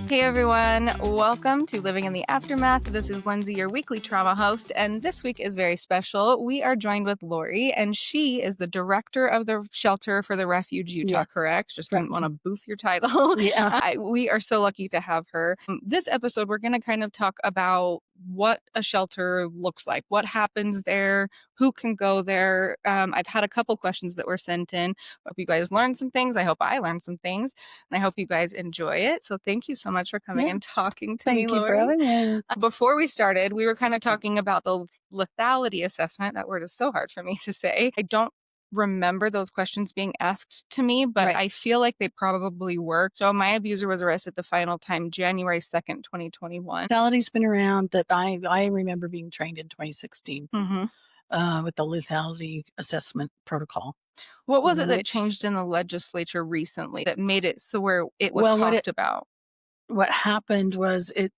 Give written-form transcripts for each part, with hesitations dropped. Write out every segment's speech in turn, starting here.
Hey everyone, welcome to Living in the Aftermath. This is Lyndsey, your weekly trauma host, and this week is very special. We are joined with Laurie, and she is the director of the shelter for the Refuge, Utah, Yes. correct? Just Right. didn't want to boof your title. Yeah. We are so lucky to have her. This episode, we're going to kind of talk about what a shelter looks like, what happens there, who can go there. I've had a couple questions that were sent in. I hope you guys learned some things. I hope I learned some things, and I hope you guys enjoy it. So thank you so much for coming and talking to me, Thank you for Laurie. having me. Before we started, we were kind of talking about the lethality assessment. That word is so hard for me to say. I don't remember those questions being asked to me, but Right. I feel like they probably were. So my abuser was arrested the final time, January 2nd, 2021. Lethality's been around that I remember being trained in 2016 with the lethality assessment protocol. What was it that changed in the legislature recently that made it so where it was talked about? What happened was it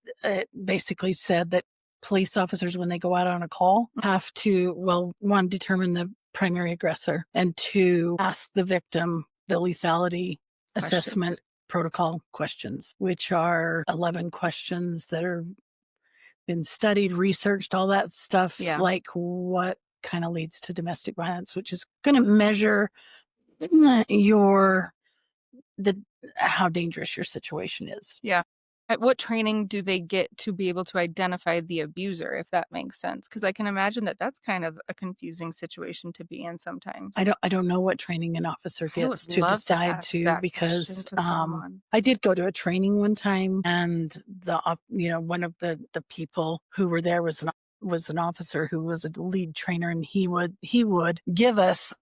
basically said that police officers, when they go out on a call, have to, well, one, determine the primary aggressor, and two, ask the victim the lethality assessment protocol questions, which are 11 questions that are been studied, researched, all that stuff, like what kind of leads to domestic violence, which is going to measure how dangerous your situation is. Yeah. What training do they get to be able to identify the abuser, if that makes sense? Because I can imagine that that's kind of a confusing situation to be in sometimes. I don't know what training an officer gets to decide to, because I did go to a training one time, and one of the people who were there was an officer who was a lead trainer, and he would give us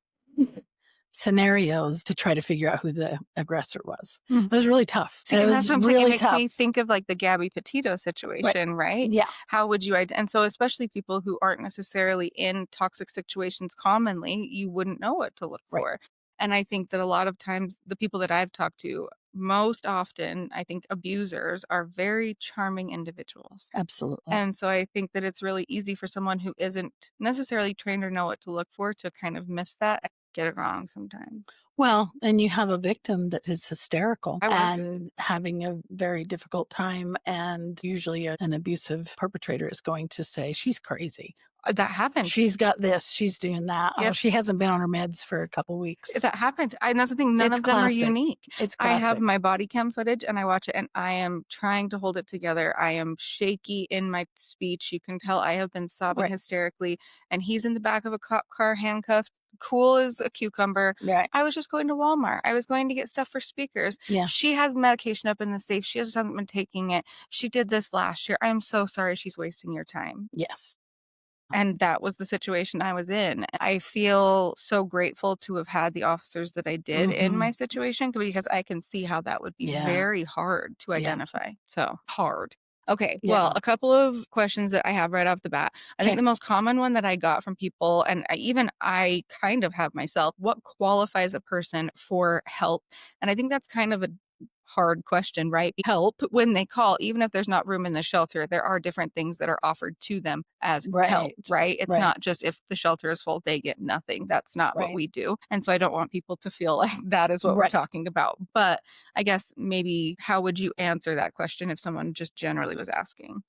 scenarios to try to figure out who the aggressor was. It was really tough. See, and that's what I'm saying. It makes me think of like the Gabby Petito situation, right? Yeah. How would you and so especially people who aren't necessarily in toxic situations commonly, you wouldn't know what to look for. And I think that a lot of times the people that I've talked to, most often, I think abusers are very charming individuals. Absolutely. And so I think that it's really easy for someone who isn't necessarily trained or know what to look for to kind of miss that and get it wrong sometimes. Well, and you have a victim that is hysterical and having a very difficult time, and usually an abusive perpetrator is going to say, she's crazy. That happened. She's got this. She's doing that. Oh, she hasn't been on her meds for a couple weeks. That happened. And that's the thing. None of them are unique. It's classic. I have my body cam footage and I watch it and I am trying to hold it together. I am shaky in my speech. You can tell I have been sobbing hysterically. And he's in the back of a cop car handcuffed, cool as a cucumber. Right. I was just going to Walmart. I was going to get stuff for speakers. Yeah. She has medication up in the safe. She just hasn't been taking it. She did this last year. I'm so sorry she's wasting your time. Yes. And that was the situation I was in. I feel so grateful to have had the officers that I did in my situation, because I can see how that would be very hard to identify. So hard. Okay. Well, a couple of questions that I have right off the bat. I think the most common one that I got from people, and I kind of have myself, what qualifies a person for help? And I think that's kind of a hard question, right? Help when they call, even if there's not room in the shelter, there are different things that are offered to them as help, right? It's not just if the shelter is full, they get nothing. That's not what we do. And so I don't want people to feel like that is what we're talking about. But I guess maybe how would you answer that question if someone just generally was asking?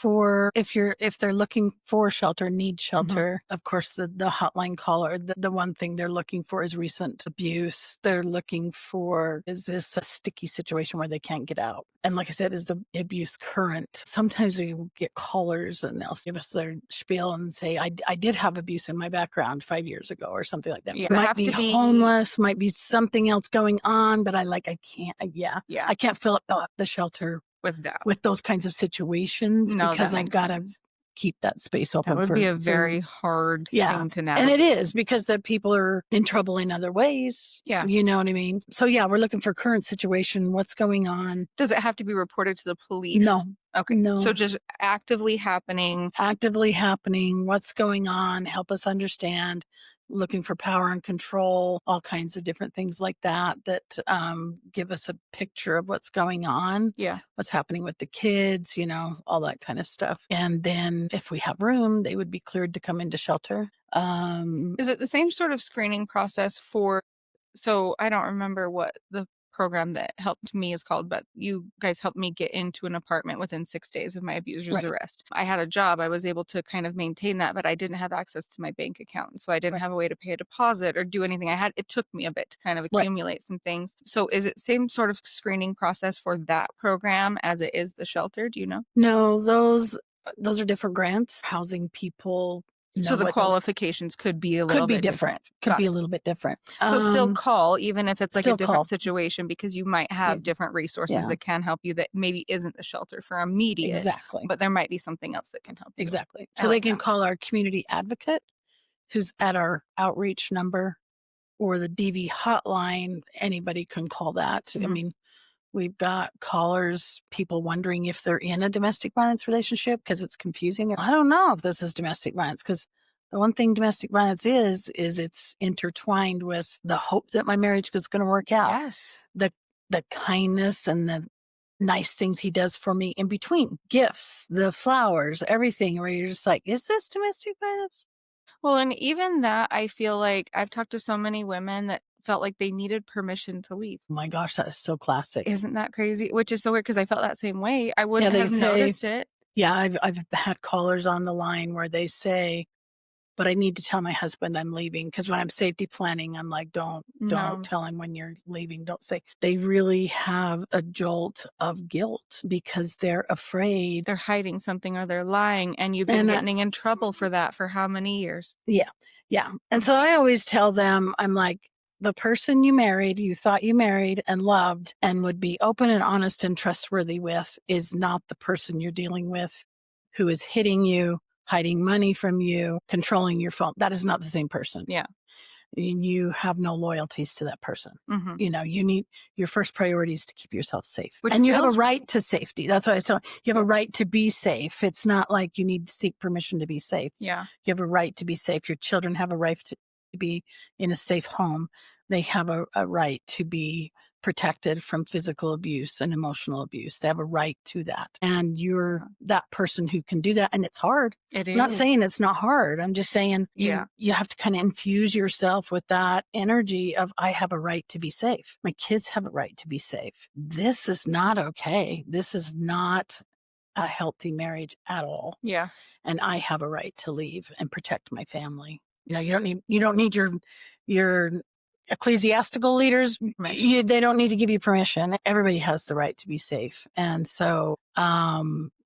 If they're looking for shelter, need shelter, of course, the hotline caller, the one thing they're looking for is recent abuse. They're looking for, is this a sticky situation where they can't get out? And like I said, is the abuse current? Sometimes we get callers and they'll give us their spiel and say, I did have abuse in my background 5 years ago or something like that. Yeah, might be homeless, might be something else going on, but I can't fill up the shelter with those kinds of situations, because I've got to keep that space open. That would be a very hard thing to navigate. And it is, because the people are in trouble in other ways. Yeah. You know what I mean? So we're looking for current situation. What's going on? Does it have to be reported to the police? No. Okay. No. So just actively happening. What's going on? Help us understand. Looking for power and control, all kinds of different things like that give us a picture of what's going on. Yeah. What's happening with the kids, all that kind of stuff. And then if we have room, they would be cleared to come into shelter. Is it the same sort of screening process so I don't remember what the program that helped me is called, but you guys helped me get into an apartment within 6 days of my abuser's Right. arrest. I had a job, I was able to kind of maintain that, but I didn't have access to my bank account, so I didn't Right. have a way to pay a deposit or do anything. It took me a bit to kind of Right. accumulate some things. So is it same sort of screening process for that program as it is the shelter? Do you know? No, those are different grants. Housing people So know the what those qualifications could be a could little be bit different. different. Could Got be it. a little bit different. So still call even if it's like a Still different call. situation because you might Yeah. have different resources Yeah. that can help you that maybe isn't the shelter for immediate, Exactly. but there might be something else that can help you. Exactly. I So they like can that. call our community advocate who's at our outreach number or the DV hotline. Anybody can call that. I Mhm. mean, we've got callers, people wondering if they're in a domestic violence relationship because it's confusing. I don't know if this is domestic violence because the one thing domestic violence is it's intertwined with the hope that my marriage is going to work out. Yes. The kindness and the nice things he does for me in between, gifts, the flowers, everything, where you're just like, is this domestic violence? Well, and even that, I feel like I've talked to so many women that felt like they needed permission to leave. Oh my gosh, that is so classic. Isn't that crazy? Which is so weird because I felt that same way. I Yeah, wouldn't they have say, noticed it. yeah, I've had callers on the line where they say, but I need to tell my husband I'm leaving because when I'm safety planning, I'm like, don't No, tell him when you're leaving. Don't say. They really have a jolt of guilt because they're afraid. they're hiding something or they're lying, and you've been And getting in trouble for that for how many years? yeah, yeah. And Mm. so I always tell them, I'm like, the person you married, you thought you married and loved and would be open and honest and trustworthy with is not the person you're dealing with who is hitting you, hiding money from you, controlling your phone. That is not the same person. Yeah. You have no loyalties to that person. Mhm. You need your first priority is to keep yourself safe. Which And you have a feels right to safety. That's what I tell you have a right to be safe. It's not like you need to seek permission to be safe. yeah. You have a right to be safe. Your children have a right to be in a safe home. They have a right to be protected from physical abuse and emotional abuse. They have a right to that. And you're that person who can do that. And it's hard. It I'm not is. saying it's not hard. I'm just saying Yeah. you have to kind of infuse yourself with that energy of I have a right to be safe. My kids have a right to be safe. This is not okay. This is not a healthy marriage at all. Yeah. And I have a right to leave and protect my family. You don't need your ecclesiastical leaders. Permission. They don't need to give you permission. Everybody has the right to be safe. And so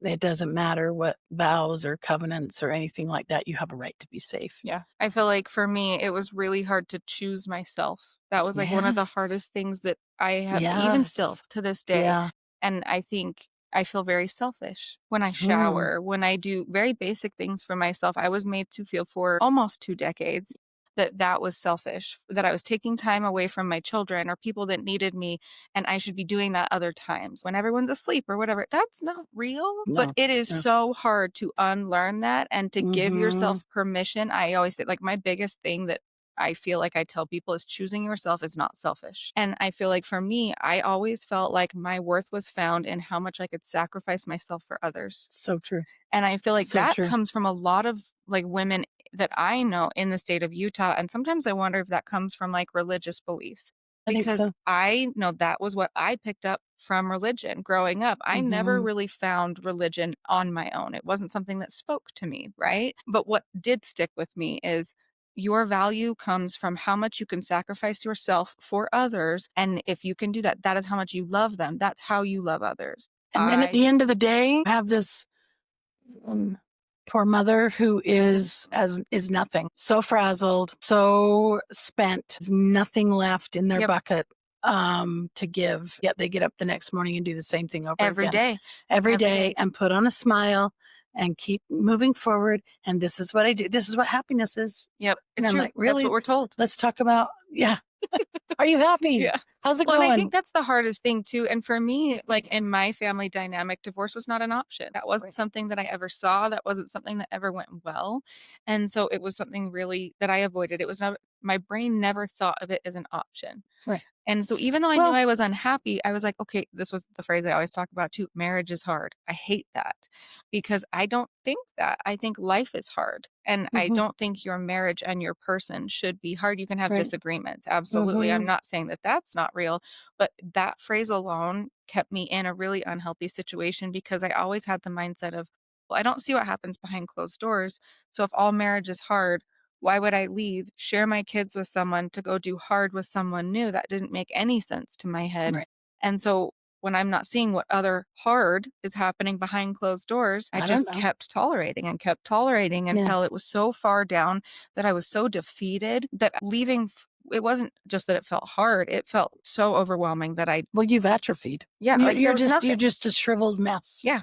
it doesn't matter what vows or covenants or anything like that. You have a right to be safe. Yeah. I feel like for me, it was really hard to choose myself. That was like one of Yeah. the hardest things that I have, even still Yes. to this day. Yeah. And I think I feel very selfish when I Mm. shower, when I do very basic things for myself. I was made to feel for almost 2 decades that that was selfish, that I was taking time away from my children or people that needed me, and I should be doing that other times when everyone's asleep or whatever. That's not real, but No. it is No. so hard to unlearn that and to give Mhm. yourself permission. I always say, like, my biggest thing that I feel like I tell people is choosing yourself is not selfish. And I feel like for me, I always felt like my worth was found in how much I could sacrifice myself for others. So true. And I feel like So that true. comes from a lot of like women that I know in the state of Utah. And sometimes I wonder if that comes from like religious beliefs I think because so. I know that was what I picked up from religion growing up. I never Mhm. really found religion on my own. It wasn't something that spoke to me, right? But what did stick with me is your value comes from how much you can sacrifice yourself for others. And if you can do that, that is how much you love them. That's how you love others. And then at the end of the day, I have this um, poor mother who is nothing, so frazzled, so spent, there's nothing left in their Yep. bucket to give. Yet they get up the next morning and do the same thing over Every again, day. every Every day, day. and put on a smile and keep moving forward. And this is what I do. This is what happiness is. Yep, And it's I'm true. like, That's what really? we're told. Let's talk about, yeah. Are you happy? Yeah. How's it Well, and I going? think that's the hardest thing too, and for me, like, in my family dynamic, divorce was not an option. That wasn't Right. something that I ever saw, that wasn't something that ever went well, and so it was something really that I avoided. It was my brain never thought of it as an option. Right. And so even though I knew Well, I was unhappy, I was like, okay, this was the phrase I always talk about too. Marriage is hard. I hate that because I don't think that. I think life is hard. And I mhm, don't think your marriage and your person should be hard. You can have right. disagreements. Absolutely. I'm Mhm. not saying that that's not real, but that phrase alone kept me in a really unhealthy situation because I always had the mindset of, well, I don't see what happens behind closed doors. So if all marriage is hard, why would I leave, share my kids with someone to go do hard with someone new? That didn't make any sense to my head. Right. And so when I'm not seeing what other hard is happening behind closed doors, I I don't just know. kept tolerating Yeah. until it was so far down that I was so defeated that leaving, it wasn't just that it felt hard, it felt so overwhelming that I, Well, you've atrophied. yeah, You're like there you're was just you're nothing. just a shriveled mess. Yeah.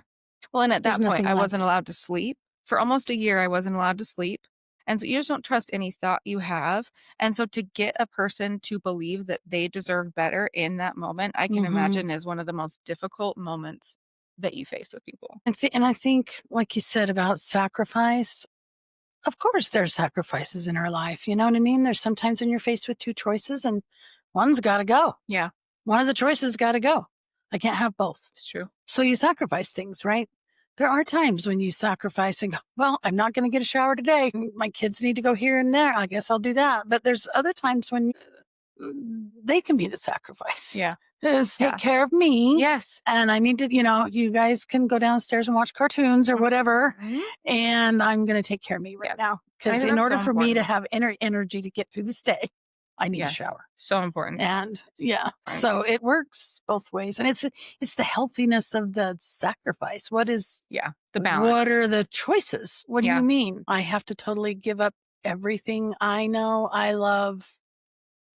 Well, and at There's that point, nothing I wasn't left. allowed to sleep. For almost a year, I wasn't allowed to sleep. And so you just don't trust any thought you have. And so to get a person to believe that they deserve better in that moment, I can Mhm. imagine is one of the most difficult moments that you face with people. And I think, like you said about sacrifice, of course there's sacrifices in our life. You know what I mean? There's sometimes when you're faced with two choices and one's got to go. Yeah, One of the choices got to go. I can't have both. it's true. So you sacrifice things, right? There are times when you sacrifice and go, well, I'm not going to get a shower today. My kids need to go here and there. I guess I'll do that. But there's other times when they can be the sacrifice. Yeah. Just take care Yes. of me. Yes. And I need to, you guys can go downstairs and watch cartoons or whatever. Mhm. And I'm going to take care of me right Yeah. now. I Because think in that's so order for me to important. have energy to get through this day, I need a Yes. shower. So important. And yeah, Right. so it works both ways. And it's the healthiness of the sacrifice. Yeah. The What balance. are the choices? What do Yeah. you mean? I have to totally give up everything I know, I love.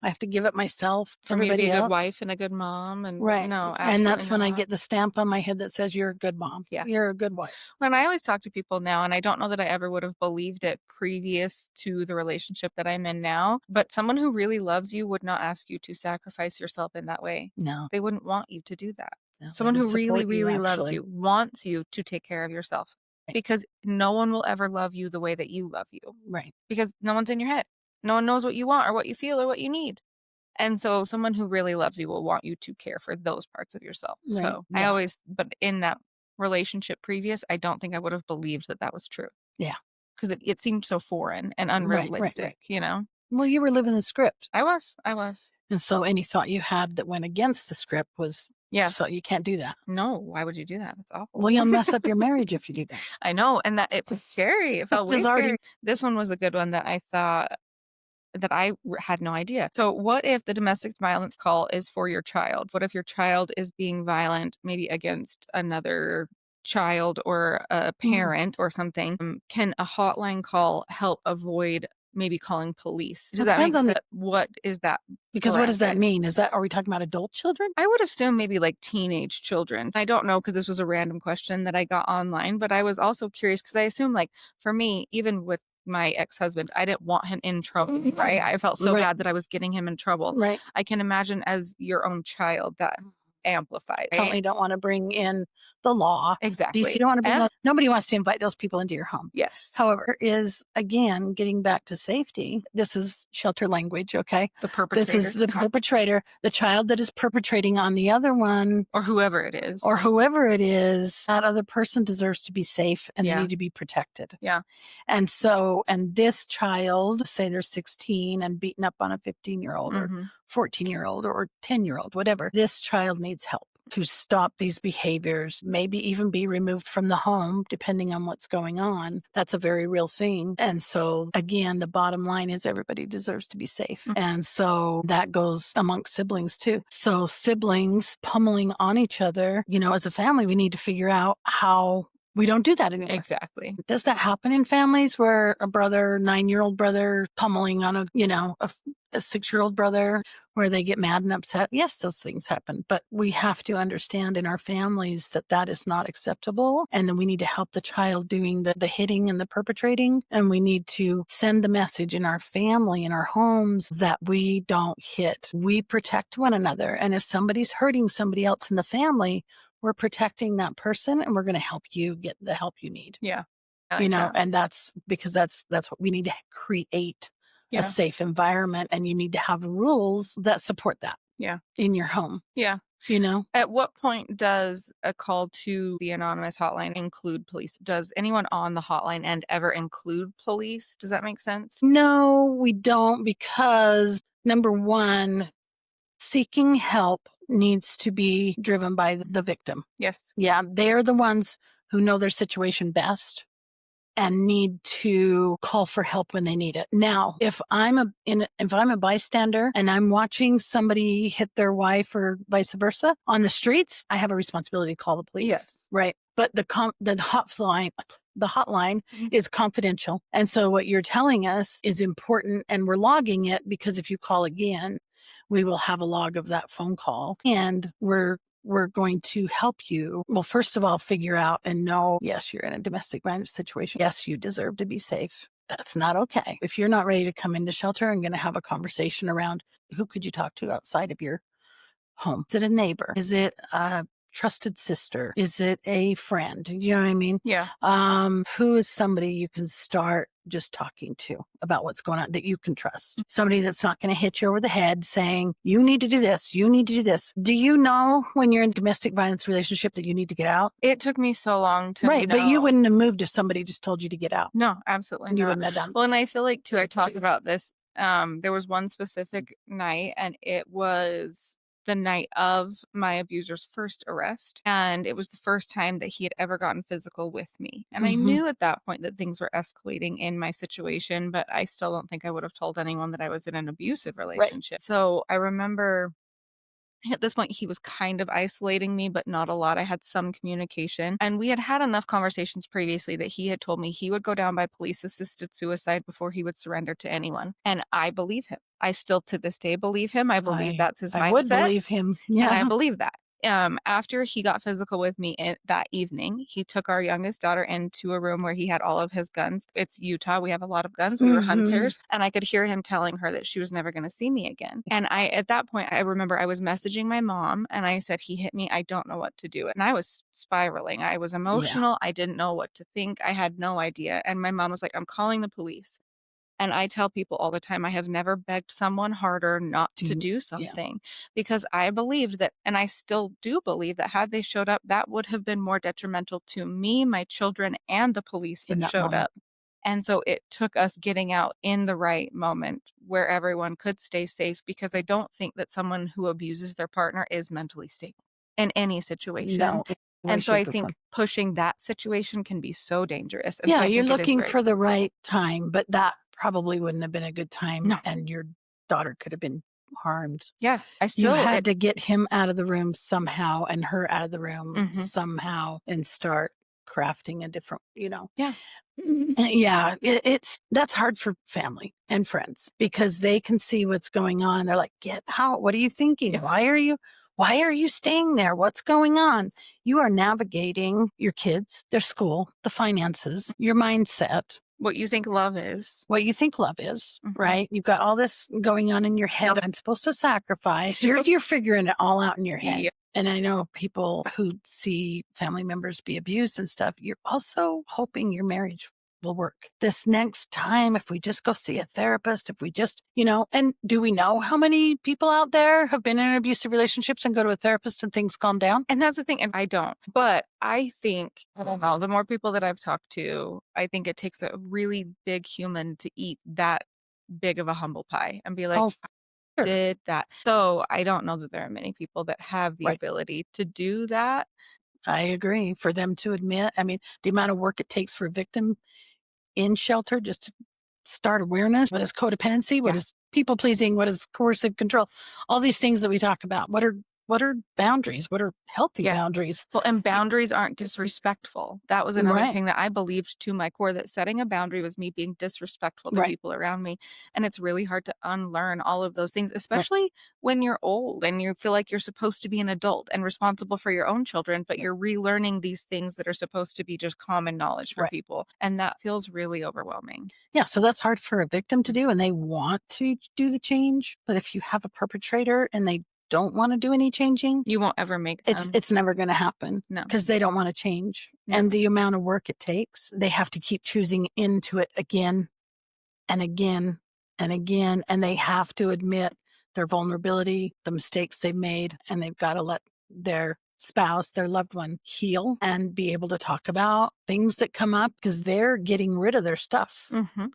I have to give up myself, For me to be everybody a good else. wife and a good mom. And Right. no, And absolutely that's when I not. get the stamp on my head that says you're a good mom. Yeah. You're a good wife. When I always talk to people now, and I don't know that I ever would have believed it previous to the relationship that I'm in now, but someone who really loves you would not ask you to sacrifice yourself in that way. No, They wouldn't want you to do that. no, they Someone would who really, support you really loves actually. you wants you to take care of yourself Right. because no one will ever love you the way that you love you Right. because no one's in your head. No one knows what you want or what you feel or what you need. And so someone who really loves you will want you to care for those parts of yourself. Right. So Yeah. but in that relationship previous, I don't think I would have believed that that was true Yeah. because it seemed so foreign and Right. Right. Right. unrealistic, you know? Well, you were living the script. I was. And so any thought you had that went against the script was, Yeah. so you can't do that. No, why would you do that? That's awful. Well, you'll mess up your marriage if you do that. I know. And that it was scary. It felt It was way already scary. This one was a good one that I thought that had no idea. So, what if the domestic violence call is for your child? What if your child is being violent, maybe against another child or a Mm. parent or something? Can a hotline call help avoid maybe calling police? It Does that depends make on sense? What is that because what does that bracket? mean? Are we talking about adult children? I would assume maybe like teenage children. I don't know because this was a random question that I got online, but I was also curious because I assume, like, for me, even with my ex-husband, I didn't want him in trouble, right? I felt so Right. bad that I was getting him in trouble. Right. I can imagine as your own child that amplified, right? Definitely don't want to bring in the law. DC Exactly. don't want to bring nobody wants to invite those people into your home. Yes. However, is again getting back to safety. This is shelter language, okay? The This perpetrator is the perpetrator, the child that is perpetrating on the other one, or whoever it is. or whoever it is. That other person deserves to be safe and they Yeah. need to be protected. Yeah. And so, and this child, say they're 16 and beaten up on a 15-year-old or Mhm. 14-year-old or 10-year-old, whatever, this child needs help to stop these behaviors, maybe even be removed from the home, depending on what's going on. That's a very real thing. And so, again, the bottom line is everybody deserves to be safe. Mhm. And so that goes amongst siblings too. So, siblings pummeling on each other, as a family, we need to figure out how we don't do that anymore. Exactly. Does that happen in families where a brother, 9-year-old brother, pummeling on a 6-year-old brother, where they get mad and upset? Yes, those things happen. But we have to understand in our families that that is not acceptable. And then we need to help the child doing the hitting and the perpetrating. And we need to send the message in our family, in our homes, that we don't hit. We protect one another. And if somebody's hurting somebody else in the family, we're protecting that person and we're going to help you get the help you need. Yeah. I like that. And that's because that's what we need to create a safe environment, and you need to have rules that support that in your home. Yeah. You know? At what point does a call to the anonymous hotline include police? Does anyone on the hotline end ever include police? Does that make sense? No, we don't, because number one, seeking help needs to be driven by the victim. Yes. Yeah, they're the ones who know their situation best and need to call for help when they need it. Now, if I'm a bystander and I'm watching somebody hit their wife or vice versa on the streets, I have a responsibility to call the police. Yes. Right. But the hotline is confidential. And so what you're telling us is important, and we're logging it, because if you call again, we will have a log of that phone call, and we're going to help you. Well, first of all, figure out and know, yes, you're in a domestic violence situation. Yes, you deserve to be safe. That's not okay. If you're not ready to come into shelter and going to have a conversation around who could you talk to outside of your home? Is it a neighbor? Is it a trusted sister? Is it a friend? You know what I mean? Yeah. Who is somebody you can start just talking to about what's going on that you can trust? Somebody that's not going to hit you over the head saying, you need to do this, you need to do this. Do you know when you're in a domestic violence relationship that you need to get out? It took me so long to Right, know. but you wouldn't have moved if somebody just told you to get out. No, absolutely You not. wouldn't have done. Well, and I feel like too, I talked about this. There was one specific night, and it was the night of my abuser's first arrest. And it was the first time that he had ever gotten physical with me. And I knew at that point that things were escalating in my situation, but I still don't think I would have told anyone that I was in an abusive relationship. Right. So I remember at this point, he was kind of isolating me, but not a lot. I had some communication. And we had had enough conversations previously that he had told me he would go down by police-assisted suicide before he would surrender to anyone. And I believe him. I still to this day believe him. I believe that's his mindset. I would believe him. Yeah. And I believe that. After he got physical with me that evening, he took our youngest daughter into a room where he had all of his guns. It's Utah. We have a lot of guns. We were hunters. And I could hear him telling her that she was never going to see me again. And at that point, I remember I was messaging my mom and I said, he hit me. I don't know what to do. And I was spiraling. I was emotional. I didn't know what to think. I had no idea. And my mom was like, I'm calling the police. And I tell people all the time, I have never begged someone harder not to do something, because I believed that, and I still do believe that had they showed up, that would have been more detrimental to me, my children, and the police that showed up. And so it took us getting out in the right moment where everyone could stay safe, because I don't think that someone who abuses their partner is mentally stable in any situation. No. And so I think pushing that situation can be so dangerous. And so I you're think looking for the right time, but that probably wouldn't have been a good time, and your daughter could have been harmed. Yeah, you had to get him out of the room somehow and her out of the room somehow, and start crafting a different, Yeah, that's hard for family and friends, because they can see what's going on and they're like, what are you thinking? Why are you staying there? What's going on? You are navigating your kids, their school, the finances, your mindset. What you think love is. Right? You've got all this going on in your head. I'm supposed to sacrifice. You're figuring it all out in your head. Yep. And I know people who see family members be abused and stuff, you're also hoping your marriage will work this next time. If we just go see a therapist, if we just, and do we know how many people out there have been in abusive relationships and go to a therapist and things calm down? And that's the thing. And I don't, but I think, I don't know, the more people that I've talked to, I think it takes a really big human to eat that big of a humble pie and be like, did that. So I don't know that there are many people that have the ability to do that. I agree. For them to admit, the amount of work it takes for a victim in shelter just to start awareness. What is codependency? What is people pleasing? What is coercive control? All these things that we talk about. What are boundaries? What are healthy boundaries? Well, and boundaries aren't disrespectful. That was another thing that I believed to my core, that setting a boundary was me being disrespectful to people around me. And it's really hard to unlearn all of those things, especially when you're old and you feel like you're supposed to be an adult and responsible for your own children, but you're relearning these things that are supposed to be just common knowledge for people. And that feels really overwhelming. Yeah, so that's hard for a victim to do, and they want to do the change. But if you have a perpetrator and they don't want to do any changing, you won't ever make them. It's never going to happen. No, because they don't want to change. And the amount of work it takes, they have to keep choosing into it again and again and again, and they have to admit their vulnerability, the mistakes they've made, and they've got to let their spouse, their loved one, heal and be able to talk about things that come up because they're getting rid of their stuff. Mm-hmm.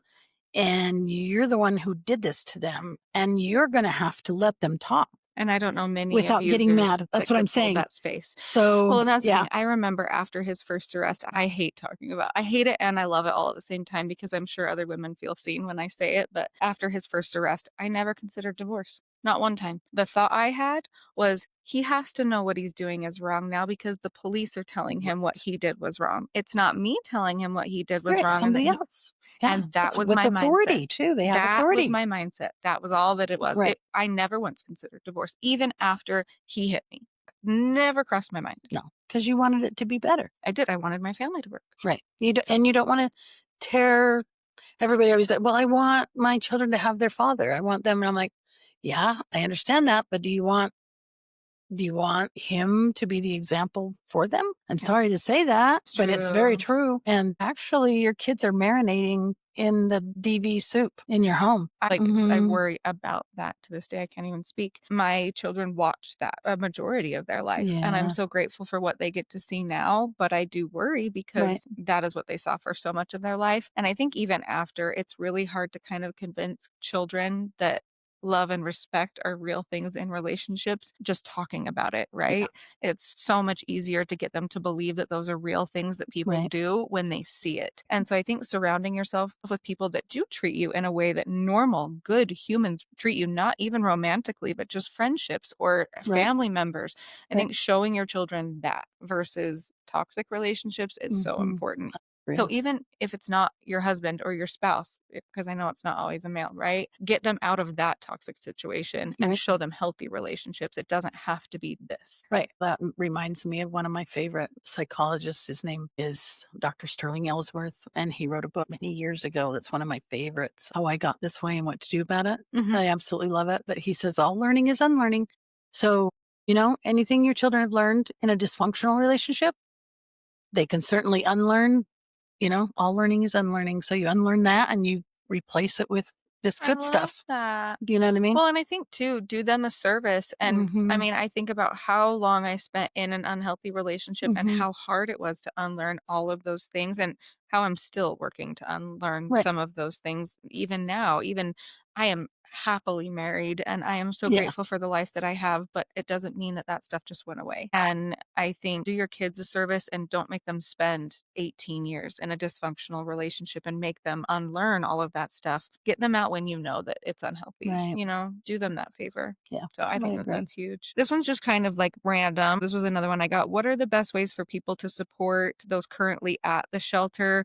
And you're the one who did this to them, and you're going to have to let them talk And I don't know many without getting abusers mad. That's that what I'm could hold saying. that space. So, Well, and that's the yeah, thing. I remember after his first arrest, I hate talking about. I hate it and I love it all at the same time because I'm sure other women feel seen when I say it. But after his first arrest, I never considered divorce. Not one time. The thought I had was he has to know what he's doing is wrong now because the police are telling him what he did was wrong. It's not me telling him what he did was right, wrong and that somebody he else. Yeah, and that it's was with my mindset. authority too. They have That was authority. my mindset. That was all that it was. Right. I never once considered divorce, even after he hit me. Never crossed my mind. No, because you wanted it to be better. I did. I wanted my family to work. Right. And you don't want to tear everybody always like, well, I want my children to have their father. I want them. And I'm like, yeah, I understand that. But do you want him to be the example for them? I'm sorry to say that, but it's very true. And actually, your kids are marinating in the DV soup in your home. I worry about that to this day. I can't even speak. My children watch that a majority of their life, and I'm Yeah. so grateful for what they get to see now. But I do worry because that is what they saw for so much of their life. And I think even after, it's really hard to kind of convince children that love and respect are real things in relationships, just talking about it, right? It's so much easier to get them to believe that those are real things that people do when they see it. And so I think surrounding yourself with people that do treat you in a way that normal, good humans treat you, not even romantically, but just friendships or family members. I think showing your children that versus toxic relationships is so important. So even if it's not your husband or your spouse, because I know it's not always a male, right? Get them out of that toxic situation and show them healthy relationships. It doesn't have to be this. Right. That reminds me of one of my favorite psychologists. His name is Dr. Sterling Ellsworth, and he wrote a book many years ago that's one of my favorites, How I Got This Way and What to Do About It. I absolutely love it. But he says all learning is unlearning. So, anything your children have learned in a dysfunctional relationship, they can certainly unlearn. All learning is unlearning. So you unlearn that and you replace it with this good stuff. That. Do you know what I mean? Well, and I think too, do them a service. And I mean, I think about how long I spent in an unhealthy relationship and how hard it was to unlearn all of those things and how I'm still working to unlearn some of those things. Even now, even I am happily married and I am so grateful for the life that I have, but it doesn't mean that that stuff just went away. And I think do your kids a service and don't make them spend 18 years in a dysfunctional relationship and make them unlearn all of that stuff. Get them out when you know that it's unhealthy. Do them that favor. Yeah. So I think that's huge. This one's just kind of like random. This was another one I got. What are the best ways for people to support those currently at the shelter?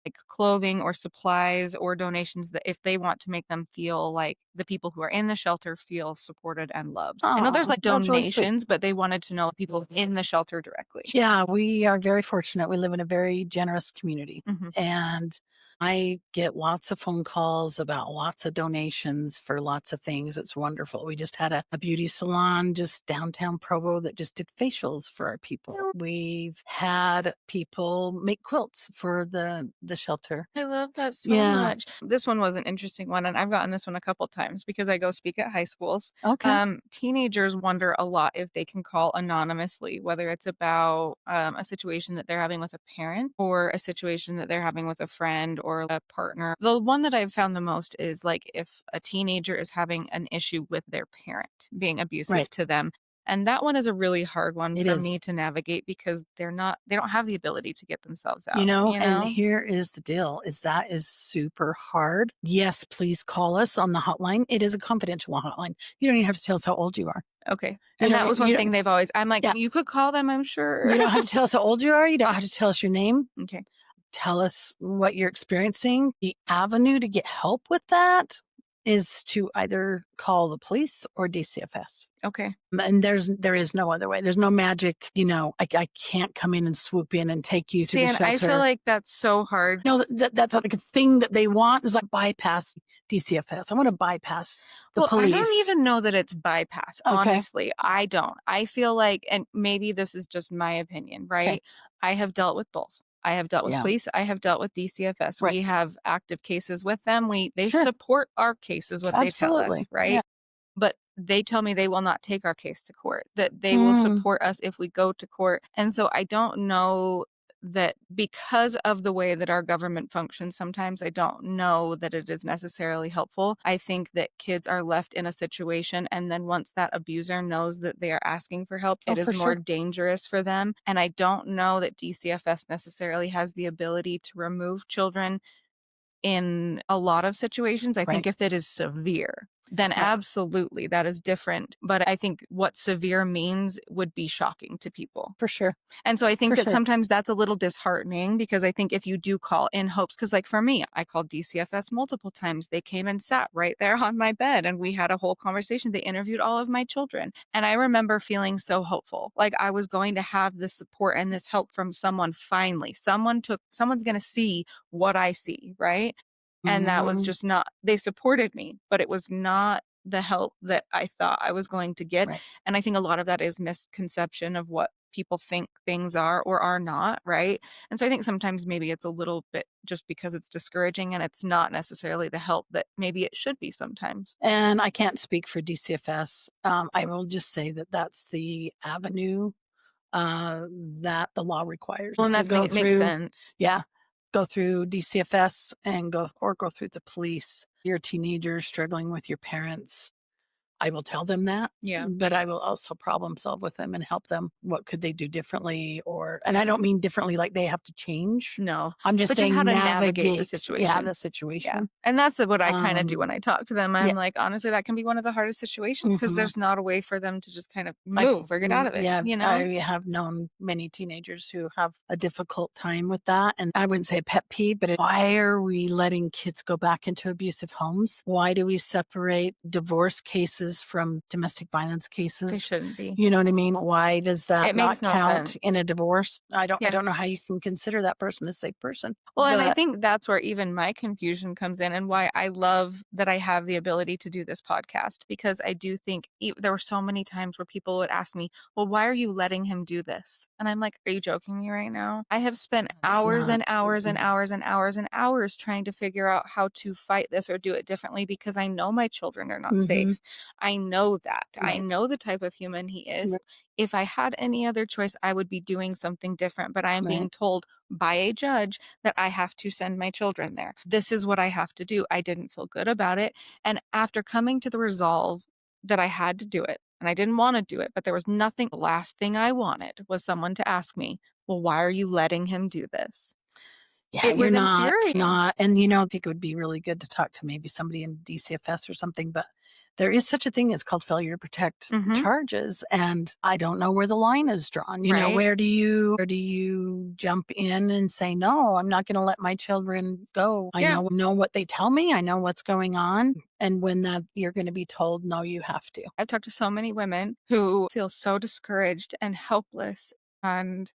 Like clothing or supplies or donations that if they want to make them feel like the people who are in the shelter feel supported and loved. I know there's like donations, but they wanted to know people in the shelter directly. Yeah, we are very fortunate. We live in a very generous community. And I get lots of phone calls about lots of donations for lots of things. It's wonderful. We just had a beauty salon just downtown Provo that just did facials for our people. We've had people make quilts for the shelter. I love that so much. This one was an interesting one, and I've gotten this one a couple times because I go speak at high schools. Okay. Teenagers wonder a lot if they can call anonymously, whether it's about a situation that they're having with a parent or a situation that they're having with a friend or a partner. The one that I've found the most is like if a teenager is having an issue with their parent being abusive to them. And that one is a really hard one for me to navigate because they don't have the ability to get themselves out. And here is the deal is that is super hard. Yes, please call us on the hotline. It is a confidential hotline. You don't even have to tell us how old you are. Okay. And that was one thing they've always, I'm like, you could call them, I'm sure. You don't have to tell us how old you are. You don't have to tell us your name. Okay. Tell us what you're experiencing. The avenue to get help with that is to either call the police or DCFS. Okay. And there is no other way. There's no magic, I can't come in and swoop in and take you to the shelter. I feel like that's so hard. No, that's like a thing that they want is like bypass DCFS. I want to bypass the police. I don't even know that it's bypass. Honestly, I don't. I feel like, and maybe this is just my opinion, right? I have dealt with both. I have dealt with Yeah. police. I have dealt with DCFS. Right. We have active cases with them. They Sure. support our cases, what they tell us, Absolutely. Yeah. right? But they tell me they will not take our case to court, that they will Mm. support us if we go to court. And so I don't know that because of the way that our government functions, sometimes I don't know that it is necessarily helpful. I think that kids are left in a situation, and then once that abuser knows that they are asking for help, Oh, it for is more sure. dangerous for them. And I don't know that DCFS necessarily has the ability to remove children in a lot of situations. I Right. think if it is severe, then Right. absolutely that is different. But I think what severe means would be shocking to people. For sure. And so I think For that sure. sometimes that's a little disheartening, because I think if you do call in hopes, because like for me, I called DCFS multiple times. They came and sat right there on my bed and we had a whole conversation. They interviewed all of my children. And I remember feeling so hopeful, like I was going to have this support and this help from someone finally. Someone's going to see what I see, right? And that was Mhm. just not, they supported me, but it was not the help that I thought I was going to get. Right. And I think a lot of that is misconception of what people think things are or are not, right? And so I think sometimes maybe it's a little bit just because it's discouraging and it's not necessarily the help that maybe it should be sometimes. And I can't speak for DCFS. I will just say that that's the avenue that the law requires Well, is and to that's the thing, go it makes through. sense. Yeah, go through DCFS and go through the police. You're a teenager struggling with your parents. I will tell them that, Yeah. but I will also problem solve with them and help them. What could they do differently? And I don't mean differently like they have to change. No, I'm just but just how saying to navigate the navigate, yeah, situation. the Yeah. situation. And that's what I kinda do when Um, I talk to them. yeah, I'm like, honestly, that can be one of the hardest situations because mhm. there's not a way for them to just kind of move or get out of it, Yeah, you I know? have known many teenagers who have a difficult time with that. And I wouldn't say a pet peeve, but why are we letting kids go back into abusive homes? Why do we separate divorce cases from domestic violence They cases? shouldn't be. You know what I mean? Why does that It not makes no count sense. in a divorce? I Yeah. don't know how you can consider that person a safe person. Well, and I But think that's where even my confusion comes in and why I love that I have the ability to do this podcast, because I do think there were so many times where people would ask me, well, why are you letting him do this? And I'm like, are you joking me right now? I have spent that's hours not and hours and mm-mm, hours and hours and hours trying to figure out how to fight this or do it differently because I know my children are not mhm, safe. I know that. I right, know the type of human he is. right, If I had any other choice, I would be doing something different, but I am right. being told by a judge that I have to send my children there. This is what I have to do. I didn't feel good about it. And after coming to the resolve that I had to do it, and I didn't want to do it, but there was nothing, the last thing I wanted was someone to ask me, well, why are you letting him do this? Yeah, It you're was not infuriating. and, I think it would be really good to talk to maybe somebody in DCFS or something, but there is such a thing as called failure to protect Hmm. charges, and I don't know where the line is drawn. Right. Where do you jump in and say, "No, I'm not gonna let my children go. I Yeah. know what they tell me, I know what's going on," and when that you're gonna be told, "No, you have to." I've talked to so many women who feel so discouraged and helpless and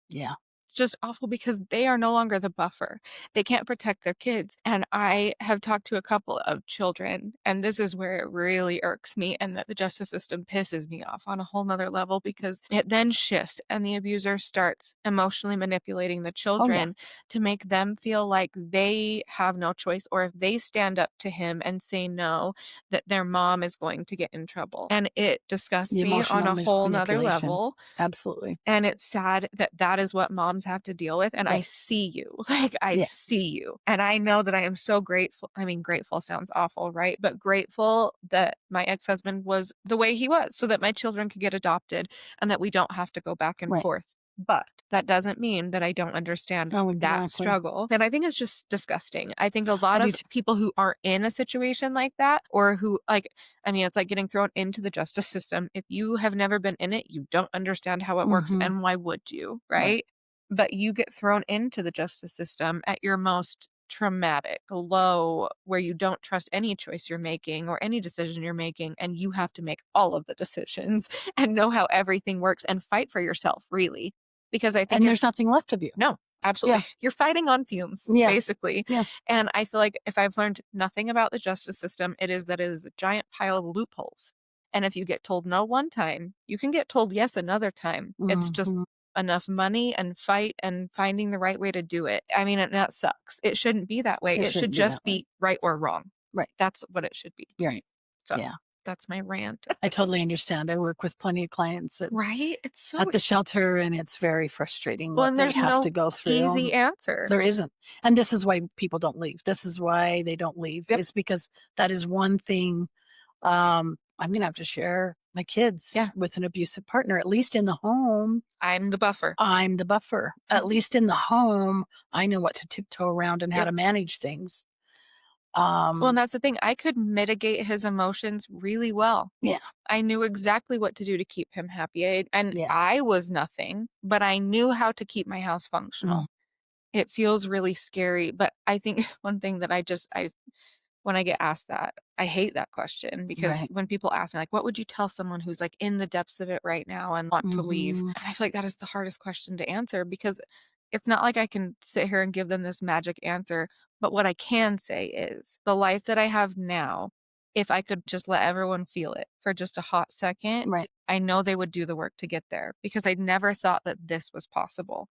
Yeah, just awful because they are no longer the buffer. They can't protect their kids. And I have talked to a couple of children, and this is where it really irks me and that the justice system pisses me off on a whole nother level, because it then shifts and the abuser starts emotionally manipulating the oh, yeah, children to make them feel like they have no choice, or if they stand up to him and say no, that their mom is going to get in trouble. And it disgusts the me on emotional a whole nother manipulation. level. Absolutely. And it's sad that that is what moms have to deal with, and I Right. see you, like, I Yeah, see you, and I know that I am so grateful. I mean, grateful sounds awful, right? But grateful that my ex-husband was the way he was so that my children could get adopted and that we don't have to go back and right. forth. But that doesn't mean that I don't understand Oh, that exactly. struggle, and I think it's just disgusting. I think a I lot do of too. people who aren't in a situation like that, or who, like, I mean, it's like getting thrown into the justice system. If you have never been in it, you don't understand how it works, Mhm. and why would you, Right. right? But you get thrown into the justice system at your most traumatic, low, where you don't trust any choice you're making or any decision you're making, and you have to make all of the decisions and know how everything works and fight for yourself, really. Because I think And if there's nothing left of you. no, Yeah. absolutely. You're fighting on fumes, Yeah. basically. Yeah. And I feel like if I've learned nothing about the justice system, it is that it is a giant pile of loopholes. And if you get told no one time, you can get told yes another time. It's just Mhm. enough money and fight and finding the right way to do it. I mean, and that sucks. It shouldn't be that way. It It should shouldn't be that just way. be right or wrong. Right. That's what it should be. Right. So Yeah. that's my rant. I totally understand. I work with plenty of clients Right? It's at so the shelter, and it's very frustrating well, what and they there's have no to go through. easy answer. There isn't. And this is why people don't leave. This is why they don't leave, Yep. is because that is one thing. I'm going to have to share my kids Yeah. with an abusive partner, at least in the home. I'm the buffer. I'm the buffer. At least in the home, I know what to tiptoe around and how Yep. to manage things. Well, and that's the thing. I could mitigate his emotions really well. Yeah. I knew exactly what to do to keep him happy. And Yeah. I was nothing, but I knew how to keep my house Mm. functional. It feels really scary, but I think one thing that I when I get asked that, I hate that question because Right. when people ask me, like, what would you tell someone who's like in the depths of it right now and want to leave? Mhm. And I feel like that is the hardest question to answer because it's not like I can sit here and give them this magic answer. But what I can say is the life that I have now, if I could just let everyone feel it for just a hot second, Right. I know they would do the work to get there because I never thought that this was possible.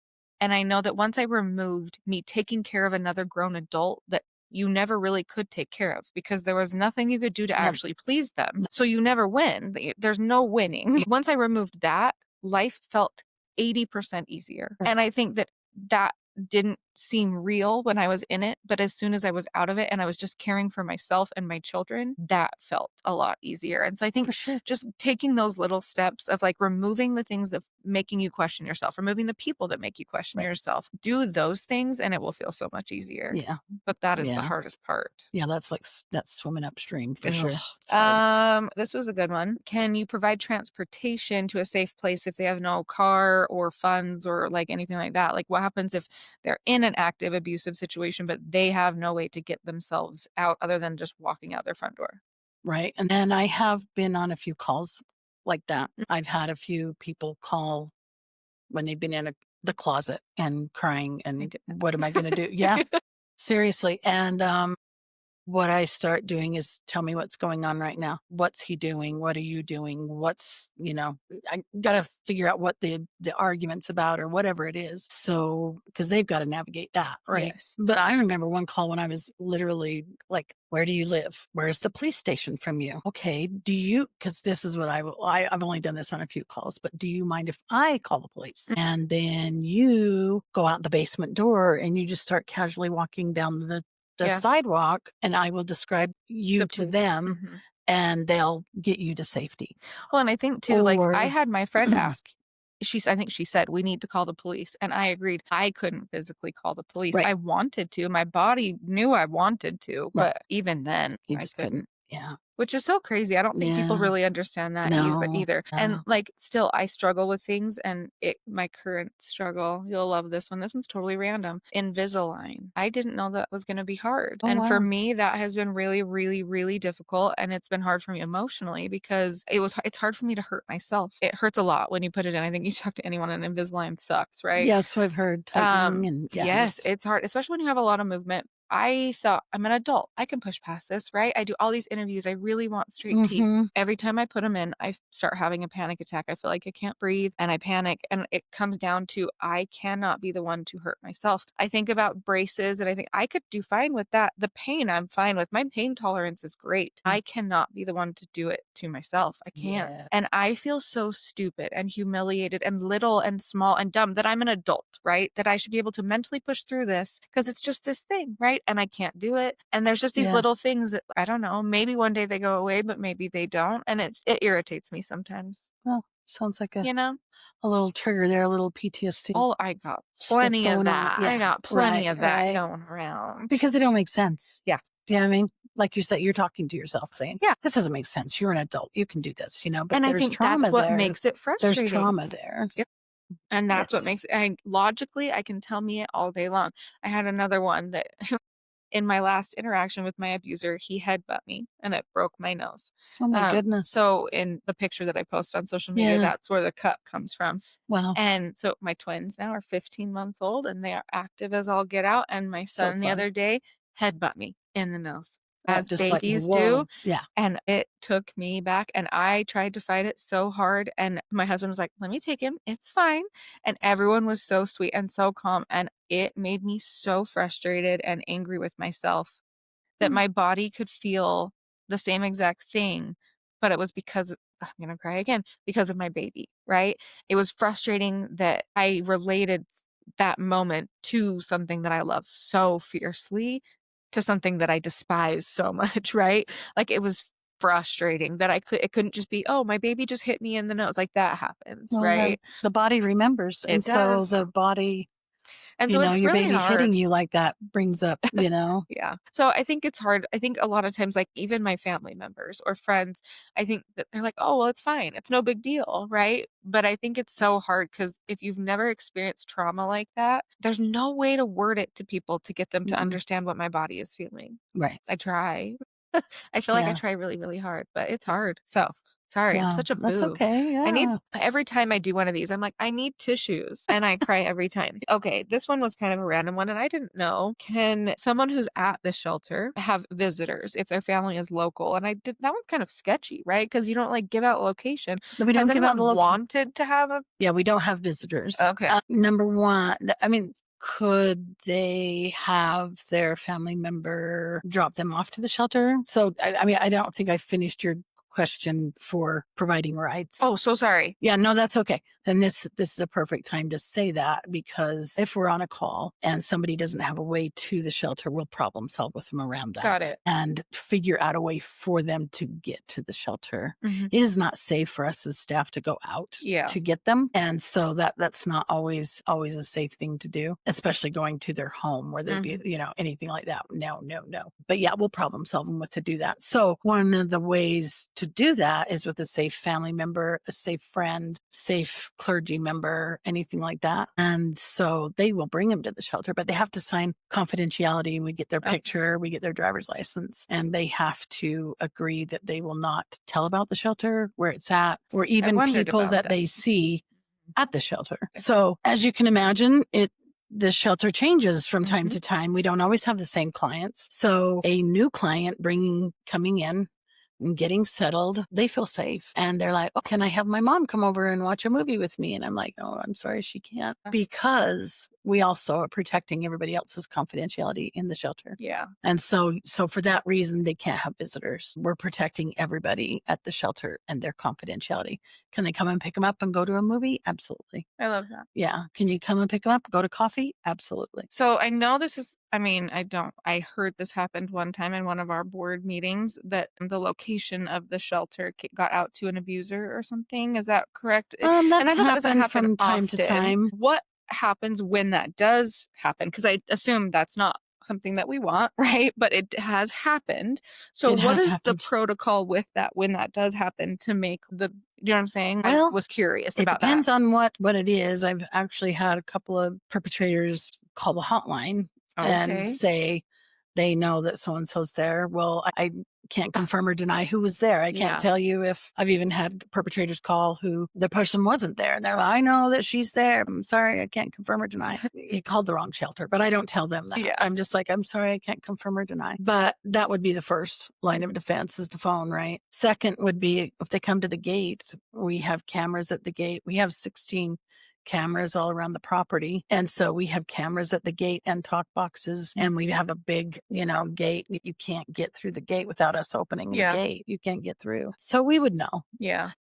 And I know that once I removed me taking care of another grown adult that you never really could take care of because there was nothing you could do to Never. actually please them. So you never win. There's no winning. Once I removed that, life felt 80% easier. And I think that that didn't seem real when I was in it, but as soon as I was out of it and I was just caring for myself and my children, that felt a lot easier. And so I think For sure. just taking those little steps of like removing the things that making you question yourself, removing the people that make you question Right. yourself, do those things and it will feel so much easier. Yeah. But that is the Yeah. hardest part. Yeah. That's like, that's swimming upstream for Ugh. sure. It's hard. This was a good one. Can you provide transportation to a safe place if they have no car or funds or like anything like that? Like what happens if they're in an active abusive situation, but they have no way to get themselves out other than just walking out their front door? Right. And then I have been on a few calls like that. Mm. I've had a few people call when they've been in the closet and crying I and did what am I going to do? Yeah, seriously. And what I start doing is tell me what's going on right now. What's he doing? What are you doing? What's, I got to figure out what the argument's about or whatever it is. So, because they've got to navigate that, right? Yes. But I remember one call when I was literally like, where do you live? Where's the police station from you? Okay. Because this is what I've only done this on a few calls, but do you mind if I call the police? And then you go out the basement door and you just start casually walking down the Yeah. sidewalk, and I will describe you The to police. them, Mhm. and they'll get you to safety. Well, and I think too, like I Or had my friend ask, I think she said, we need to call the police. And I agreed. I couldn't physically call the police. Right. I wanted to. My body knew I wanted to, Right. but even then, You I just couldn't. couldn't. Yeah. Which is so crazy. I don't think people Yeah. really understand that No. either. And No. like still I struggle with things and my current struggle, you'll love this one. This one's totally random. Invisalign. I didn't know that was going to be hard. Oh, And for wow. me that has been really, really, really difficult and it's been hard for me emotionally because it's hard for me to hurt myself. It hurts a lot when you put it in. I think you talk to anyone and Invisalign sucks, right? Yeah, so I've heard tightening and Yes, it's hard, especially when you have a lot of movement. I thought I'm an adult. I can push past this, right? I do all these interviews. I really want straight teeth. Mhm. Every time I put them in, I start having a panic attack. I feel like I can't breathe and I panic. And it comes down to I cannot be the one to hurt myself. I think about braces and I think I could do fine with that. The pain I'm fine with. My pain tolerance is great. I cannot be the one to do it to myself. I can't. Yeah. And I feel so stupid and humiliated and little and small and dumb that I'm an adult, right? That I should be able to mentally push through this because it's just this thing, right? And I can't do it. And there's just these Yeah. little things that I don't know, maybe one day they go away, but maybe they don't. And it irritates me sometimes, Well, sounds like you know? a little trigger there, a little PTSD Oh, I got stuff plenty of going on. that. I Yeah. got plenty Right, of that right. going around. Because they don't make sense. Yeah. You know what I mean? Like you said, you're talking to yourself saying, Yeah. this doesn't make sense. You're an adult. You can do this, but And I there's think trauma that's what there. makes it There's frustrating. trauma there. Yep. And that's what It's- makes logically, I can tell me it all day long. I had another one that in my last interaction with my abuser, he headbutt me and it broke my nose. Oh my goodness. So in the picture that I post on social media, Yeah. that's where the cut comes from. Wow. And so my twins now are 15 months old and they are active as all get out. And my So son the fun. other day headbutt me in the nose. as just like, babies do, whoa. Yeah. and it took me back, and I tried to fight it so hard, and my husband was like, "Let me take him, it's fine," and everyone was so sweet and so calm, and it made me so frustrated and angry with myself that Mm. my body could feel the same exact thing, but it was because I'm gonna cry again, because of my baby, right? It was frustrating that I related that moment to something that I love so fiercely to something that I despise so much, right? Like, it was frustrating that it couldn't just be, "Oh, my baby just hit me in the nose," like, that happens, Well, right? the body remembers, and It so does. the body, And so it's your really baby hitting hard. you like that brings up, Yeah. So I think it's hard. I think a lot of times, like, even my family members or friends, I think that they're like, "Oh, well, it's fine. It's no big deal," right? But I think it's so hard because if you've never experienced trauma like that, there's no way to word it to people to get them to Mm-mm. understand what my body is feeling. Right. I try. I feel like I Yeah. try really, really hard, but it's hard. So, sorry, I'm Yeah. such a That's boo. okay. I need Yeah. every time I do one of these, I'm like, "I need tissues," and I cry every time. Okay, this one was kind of a random one, and I didn't know. Can someone who's at the shelter have visitors if their family is local? And I did that one's kind of sketchy, right? Because you don't, like, give out location. We Has don't give out the anyone location. wanted to have a Yeah, we don't have visitors. Okay. Number one, I mean, could they have their family member drop them off to the shelter? So, I mean, I don't think I finished your question for providing rights. Oh, so sorry. Yeah, no, that's okay. And this is a perfect time to say that, because if we're on a call and somebody doesn't have a way to the shelter, we'll problem solve with them around Got that it. and figure out a way for them to get to the shelter. Mhm. It is not safe for us as staff to go out Yeah. to get them. And so that's not always a safe thing to do, especially going to their home where they'd be, Mhm. anything like that. No, no, no. But yeah, we'll problem solve them with to do that. So one of the ways to do that is with a safe family member, a safe friend, safe clergy member, anything like that. And so they will bring them to the shelter, but they have to sign confidentiality. We get their Okay. picture, we get their driver's license, and they have to agree that they will not tell about the shelter, where it's at, or I even wondered people about that that. they see at the shelter. Okay. So as you can imagine, the shelter changes from time Mhm. to time. We don't always have the same clients. So a new client coming in and getting settled, they feel safe. And they're like, "Oh, can I have my mom come over and watch a movie with me?" And I'm like, "Oh, I'm sorry, she can't." Because we also are protecting everybody else's confidentiality in the shelter. Yeah. And so for that reason, they can't have visitors. We're protecting everybody at the shelter and their confidentiality. Can they come and pick them up and go to a movie? Absolutely. I love that. Yeah. Can you come and pick them up, go to coffee? Absolutely. So I know this is, I mean, I heard this happened one time in one of our board meetings that the location of the shelter got out to an abuser or something. Is that correct? And I That's know that doesn't happened happen from time to often. time. What happens when that does happen? Because I assume that's not something that we want, right? But it has happened. So It what has is the happened. protocol with that when that does happen to make you know what I'm saying? I Well, was curious it about that. depends on what it is. I've actually had a couple of perpetrators call the hotline and Okay. say they know that so and so's there. Well, I can't confirm or deny who was there. I can't Yeah. tell you if I've even had perpetrators call who the person wasn't there. And they're like, "I know that she's there. I'm sorry, I can't confirm or deny." You called the wrong shelter, but I don't tell them that. Yeah. I'm just like, "I'm sorry, I can't confirm or deny." But that would be the first line of Mhm. defense, is the phone, right? Second would be if they come to the gate. We have cameras at the gate. We have 16 cameras all around the property. And so we have cameras at the gate and talk boxes, and we have a big, gate. You can't get through the gate without us opening the Yeah. gate. You can't get through. So we would know. Yeah.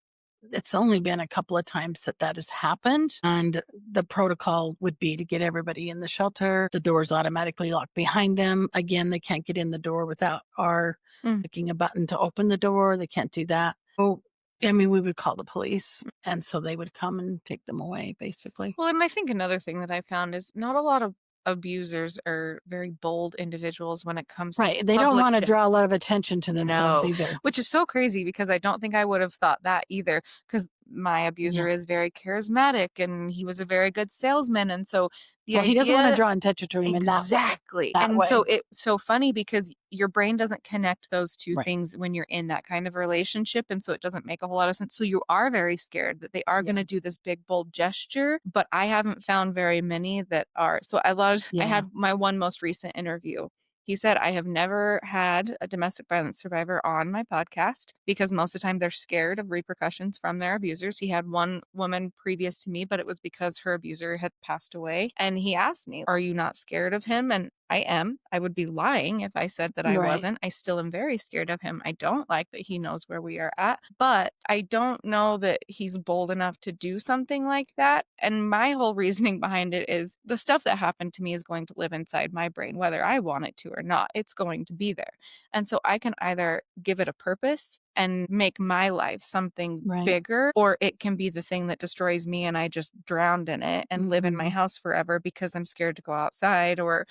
It's only been a couple of times that has happened. And the protocol would be to get everybody in the shelter. The doors automatically lock behind them. Again, they can't get in the door without our Mm. clicking a button to open the door. They can't do that. Oh, I mean, we would call the police, and so they would come and take them away, basically. Well, and I think another thing that I found is not a lot of abusers are very bold individuals when it comes to Right. They don't public want to shaming. draw a lot of attention to themselves No, either. which is so crazy because I don't think I would have thought that either. Because my Yeah. abuser is very charismatic and he was a very good salesman, and so the Well, he doesn't want to idea. draw attention to him in that way. Exactly, That and so way. it's so funny because your brain doesn't connect those 2 Right. things when you're in that kind of relationship, and so it doesn't make a whole lot of sense, so you are very scared that they are Yeah. gonna do this big, bold gesture, but I haven't found very many that are so I Yeah. had my one most recent interview, He said, I have never had a domestic violence survivor on my podcast because most of the time they're scared of repercussions from their abusers. He had one woman previous to me, but it was because her abuser had passed away. And he asked me, are you not scared of him? And I am. I would be lying if I said that I Right. wasn't. I still am very scared of him. I don't like that he knows where we are at, but I don't know that he's bold enough to do something like that. And my whole reasoning behind it is the stuff that happened to me is going to live inside my brain, whether I want it to or not. It's going to be there. And so I can either give it a purpose and make my life something Right. bigger, or it can be the thing that destroys me and I just drowned in it and live in my house forever because I'm scared to go outside, or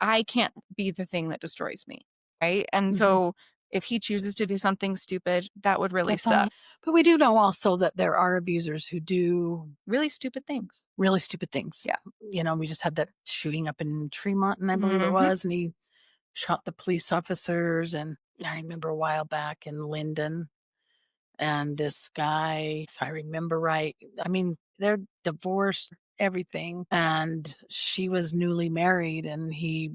I can't be the thing that destroys me, right? And so if he chooses to do something stupid, that would really That's suck. fine. But we do know also that there are abusers who do Really stupid things. really stupid things. Yeah. You know, we just had that shooting up in Tremont, and I believe it Mhm. was, and he shot the police officers. And I remember a while back in Linden, and this guy, if I remember right, I mean, they're divorced, everything, and she was newly married, and he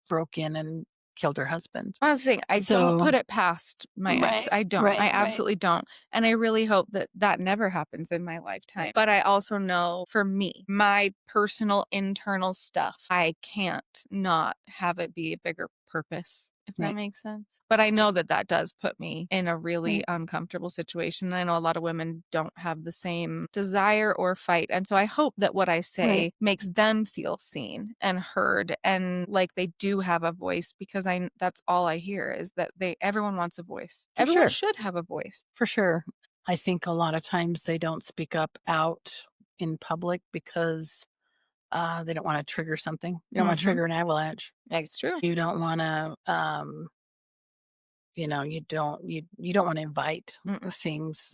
broke in and killed her husband. That's the thing, I don't So put it past my ex. right, I don't. I right, right, absolutely don't. And I really hope that that never happens in my lifetime. right, But I also know for me, my personal internal stuff, I can't not have it be a bigger purpose, if that right, makes sense. But I know that that does put me in a really right, uncomfortable situation. And I know a lot of women don't have the same desire or fight. And so I hope that what I right. say makes them feel seen and heard and like they do have a voice, because that's all I hear is that everyone wants a voice. For Everyone sure, should have a voice. for sure. I think a lot of times they don't speak up out in public because they don't want to trigger something. You don't want to Mhm. trigger an avalanche. It's true. You don't want to, you know, you don't want to invite Mm-mm. things.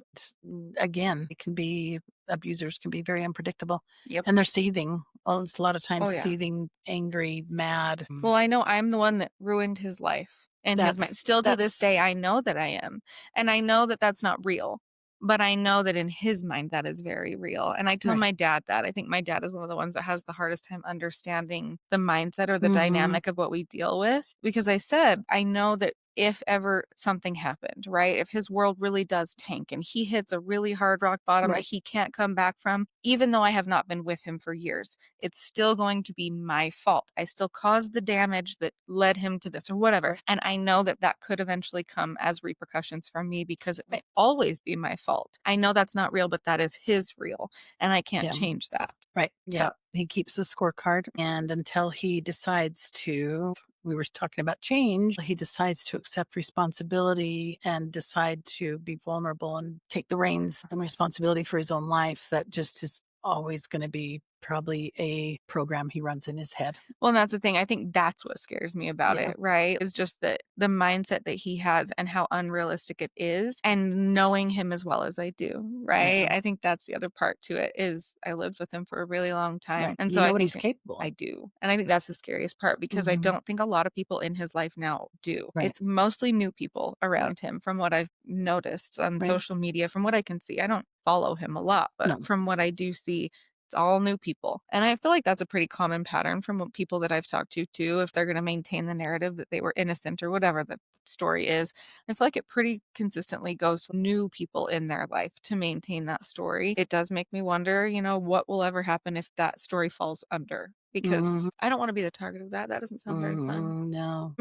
Again, it can be abusers can be very unpredictable, Yep. and they're seething. Well, it's a lot of Oh times yeah. seething, angry, mad. Well, I know I'm the one that ruined his life in his mind. Still to this That's day, I know that I am. And I know that that's not real. But I know that in his mind, that is very real. And I tell right. my dad that. I think my dad is one of the ones that has the hardest time understanding the mindset or the Hmm. dynamic of what we deal with. Because I said, I know that if ever something happened, right? If his world really does tank and he hits a really hard rock bottom that Right. he can't come back from, even though I have not been with him for years, it's still going to be my fault. I still caused the damage that led him to this or whatever. Right. And I know that that could eventually come as repercussions from me because it will Right. always be my fault. I know that's not real, but that is his real. And I can't Yeah. change that. Right. So, Yeah. He keeps a scorecard, and until he decides to, we were talking about change, he decides to accept responsibility and decide to be vulnerable and take the reins and responsibility for his own life. That just is always going to be probably a program he runs in his head. well, and that's the thing. I think that's what scares me about Yeah. it, right? Is just the mindset that he has and how unrealistic it is, and knowing him as well as I do, right? Yeah. I think that's the other part to it is I lived with him for a really long time. Right. And You so know I what think he's capable I of. do. And I think that's the scariest part because I Hmm. don't think a lot of people in his life now do. Right. It's mostly new people Right. around him from what I've noticed on Right. social media, from what I can see. I don't follow him a lot, but No. from what I do see, it's all new people. And I feel like that's a pretty common pattern from what people that I've talked to too, if they're going to maintain the narrative that they were innocent or whatever the story is. I feel like it pretty consistently goes to new people in their life to maintain that story. It does make me wonder, what will ever happen if that story falls under, because Hmm. I don't want to be the target of that. That doesn't sound very fun. No.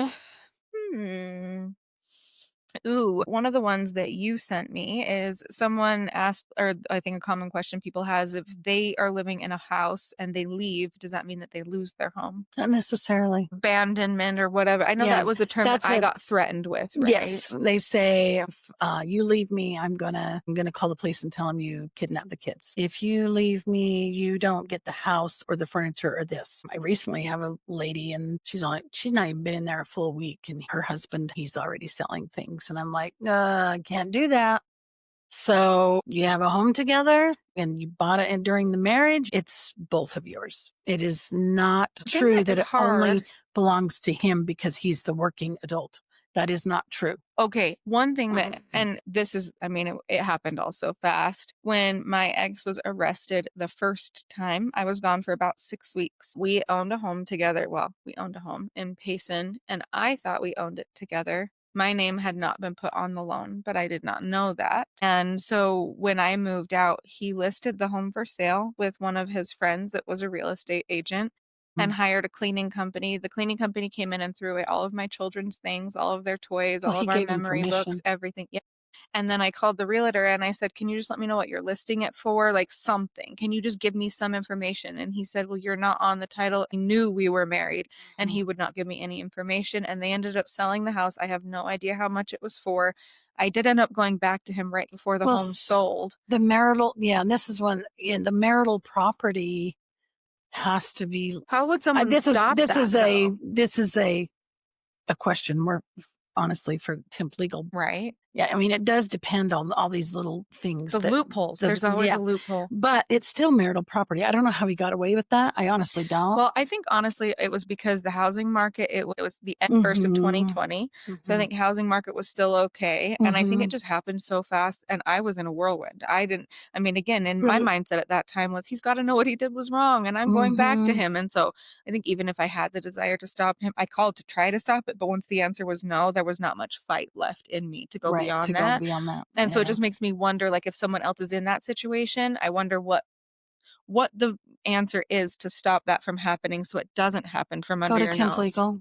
Hmm. Ooh, one of the ones that you sent me is someone asked, or I think a common question people has, if they are living in a house and they leave, does that mean that they lose their home? Not necessarily. Abandonment or whatever. I know Yeah. that was the term that That's I a got threatened with, right? Yes, they say if you leave me, I'm gonna call the police and tell them you kidnapped the kids. If you leave me, you don't get the house or the furniture or this. I recently have a lady, and she's not even been in there a full week, and her husband, he's already selling things, and I'm like, I can't do that. So you have a home together and you bought it during the marriage. It's both of yours. It is not The thing true that that is it hard, only belongs to him because he's the working adult. That is not true. Okay, one thing that, and this is, I mean, it happened all so fast. When my ex was arrested the first time, I was gone for about 6 weeks. We owned a home together. Well, we owned a home in Payson, and I thought we owned it together. My name had not been put on the loan, but I did not know that. And so when I moved out, he listed the home for sale with one of his friends that was a real estate agent and hired a cleaning company. The cleaning company came in and threw away all of my children's things, all of their toys, Well, all he of our gave him memory books, permission. everything. Yeah. And then I called the realtor and I said, "Can you just let me know what you're listing it for? Like something. Can you just give me some information?" And he said, "Well, you're not on the title." I knew we were married and he would not give me any information. And they ended up selling the house. I have no idea how much it was for. I did end up going back to him right before the Well, home sold. the marital, and this is when the marital property has to be. How would someone This stop that, though? this is a question more honestly for temp legal. Right? Yeah, I mean, it does depend on all these little things. The loopholes. There's always a loophole. But it's still marital property. I don't know how he got away with that. I honestly don't. Well, I think honestly it was because the housing market, it was the first of 2020. So I think housing market was still okay. And I think it just happened so fast and I was in a whirlwind. I mean, again, in my mindset at that time was he's got to know what he did was wrong and I'm going back to him. And so I think even if I had the desire to stop him, I called to try to stop it. But once the answer was no, there was not much fight left in me to go beyond that. And so it just makes me wonder, like, if someone else is in that situation, I wonder what the answer is to stop that from happening so it doesn't happen from under your temp nose. legal.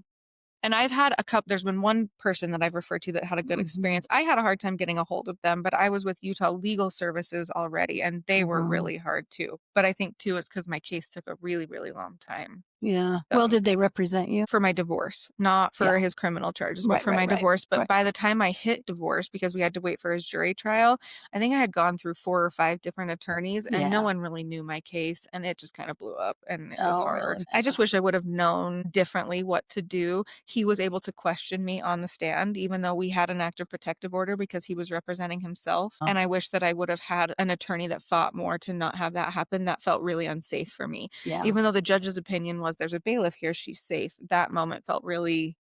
And I've had a couple, there's been one person that I've referred to that had a good experience. I had a hard time getting a hold of them, but I was with Utah Legal Services already, and they were really hard too. But I think too, it's because my case took a really, really long time. Yeah. So, well, did they represent you? For my divorce, not for his criminal charges, but for my divorce. But by the time I hit divorce, because we had to wait for his jury trial, I think I had gone through 4 or 5 different attorneys and no one really knew my case and it just kind of blew up and it was hard. Really? I just wish I would have known differently what to do. He was able to question me on the stand, even though we had an active protective order because he was representing himself. And I wish that I would have had an attorney that fought more to not have that happen. That felt really unsafe for me. Yeah. Even though the judge's opinion was there's a bailiff here, she's safe. That moment felt really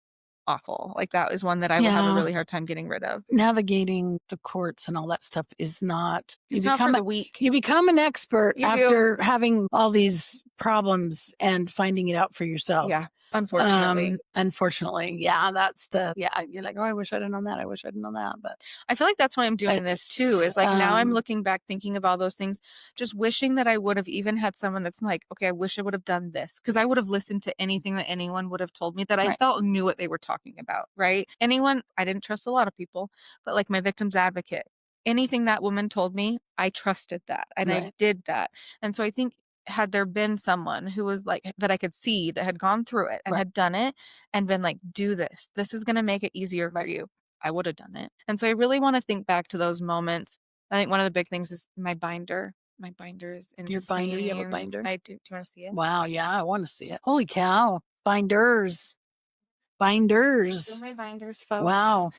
awful. Like that is one that I will have a really hard time getting rid of. Navigating the courts and all that stuff is not. It's not for the weak. You become an expert after having all these problems and finding it out for yourself. Yeah. Unfortunately, yeah, that's you're like, oh, I wish I'd have known that. I wish I'd known that. But I feel like that's why I'm doing this too, is like now I'm looking back, thinking of all those things, just wishing that I would have even had someone that's like, okay, I wish I would have done this. Cause I would have listened to anything that anyone would have told me that I felt knew what they were talking about. Right. Anyone, I didn't trust a lot of people, but like my victim's advocate, anything that woman told me, I trusted that and I did that. And so I think had there been someone who was like that I could see that had gone through it and had done it and been like, do this, this is going to make it easier for you, I would have done it. And so I really want to think back to those moments. I think one of the big things is my binder. My binder is insane. Your binder? You have a binder? I do. Do you want to see it? Wow. Yeah, I want to see it. Holy cow. Binders. These are my binders, folks. Wow.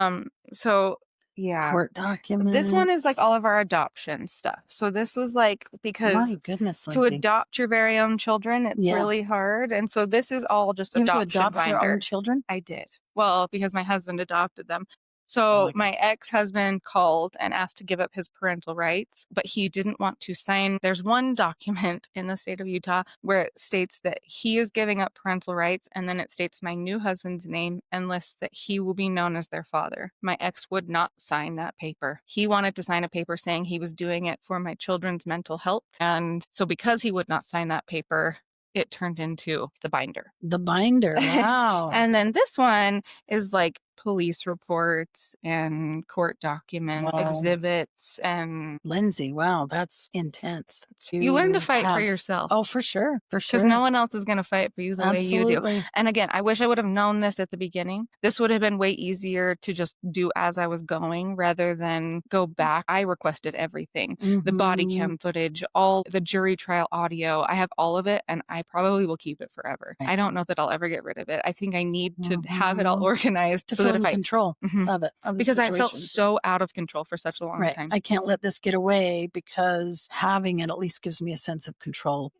So yeah. Court documents. This one is like all of our adoption stuff. So this was like, because my goodness, to adopt your very own children, it's really hard. And so this is all just adoption binder. Your own children? I did. Well, because my husband adopted them. So my ex-husband called and asked to give up his parental rights, but he didn't want to sign. There's one document in the state of Utah where it states that he is giving up parental rights, and then it states my new husband's name and lists that he will be known as their father. My ex would not sign that paper. He wanted to sign a paper saying he was doing it for my children's mental health. And so because he would not sign that paper, it turned into the binder. The binder. Wow. And then this one is like police reports and court document exhibits and Lyndsey, wow, that's intense. You learn to fight for yourself. Oh, for sure. Because no one else is going to fight for you the way you do. And again, I wish I would have known this at the beginning. This would have been way easier to just do as I was going rather than go back. I requested everything. The body cam footage, all the jury trial audio. I have all of it and I probably will keep it forever. I don't know that I'll ever get rid of it. I think I need to have it all organized so that if I control of it, because I felt so out of control for such a long time. I can't let this get away because having it at least gives me a sense of control.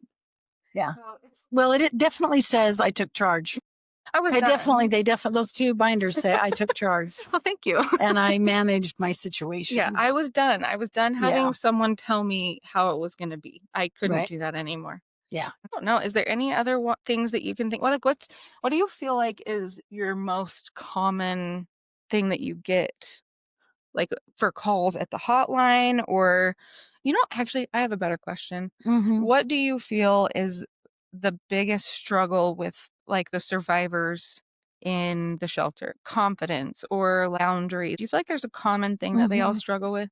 Yeah. Well, it definitely says I took charge. I was They done. definitely, those 2 binders say I took charge Well, thank you. and I managed my Yeah, situation. I was done. I was done Yeah. having someone tell me how it was gonna be. I couldn't Right. do that anymore. Yeah. I don't know. Is there any other things that you can think? What do you feel like is your most common thing that you get, like for calls at the hotline, or actually, I have a better question. Mhm. What do you feel is the biggest struggle with like the survivors in the shelter? Confidence or boundaries? Do you feel like there's a common thing that they all Mhm. struggle with?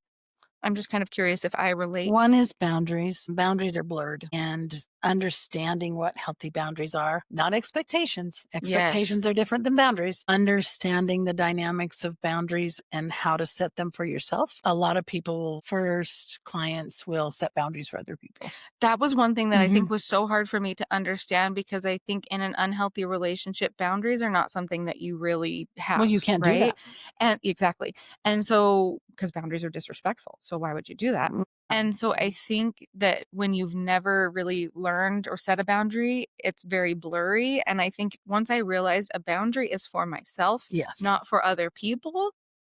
I'm just kind of curious if I relate. One is boundaries. Boundaries are blurred, and understanding what healthy boundaries are, not expectations. Yes. Expectations are different than boundaries. Understanding the dynamics of boundaries and how to set them for yourself. A lot of people, first clients will set boundaries for other people. That was one thing that I Mhm. think was so hard for me to understand because I think in an unhealthy relationship, boundaries are not something that you really Well, have, you can't do right? that. And exactly. And so, because boundaries are disrespectful. So, why would you do that? And so, I think that when you've never really learned or set a boundary, it's very blurry. And I think once I realized a boundary is for myself, Yes. not for other people,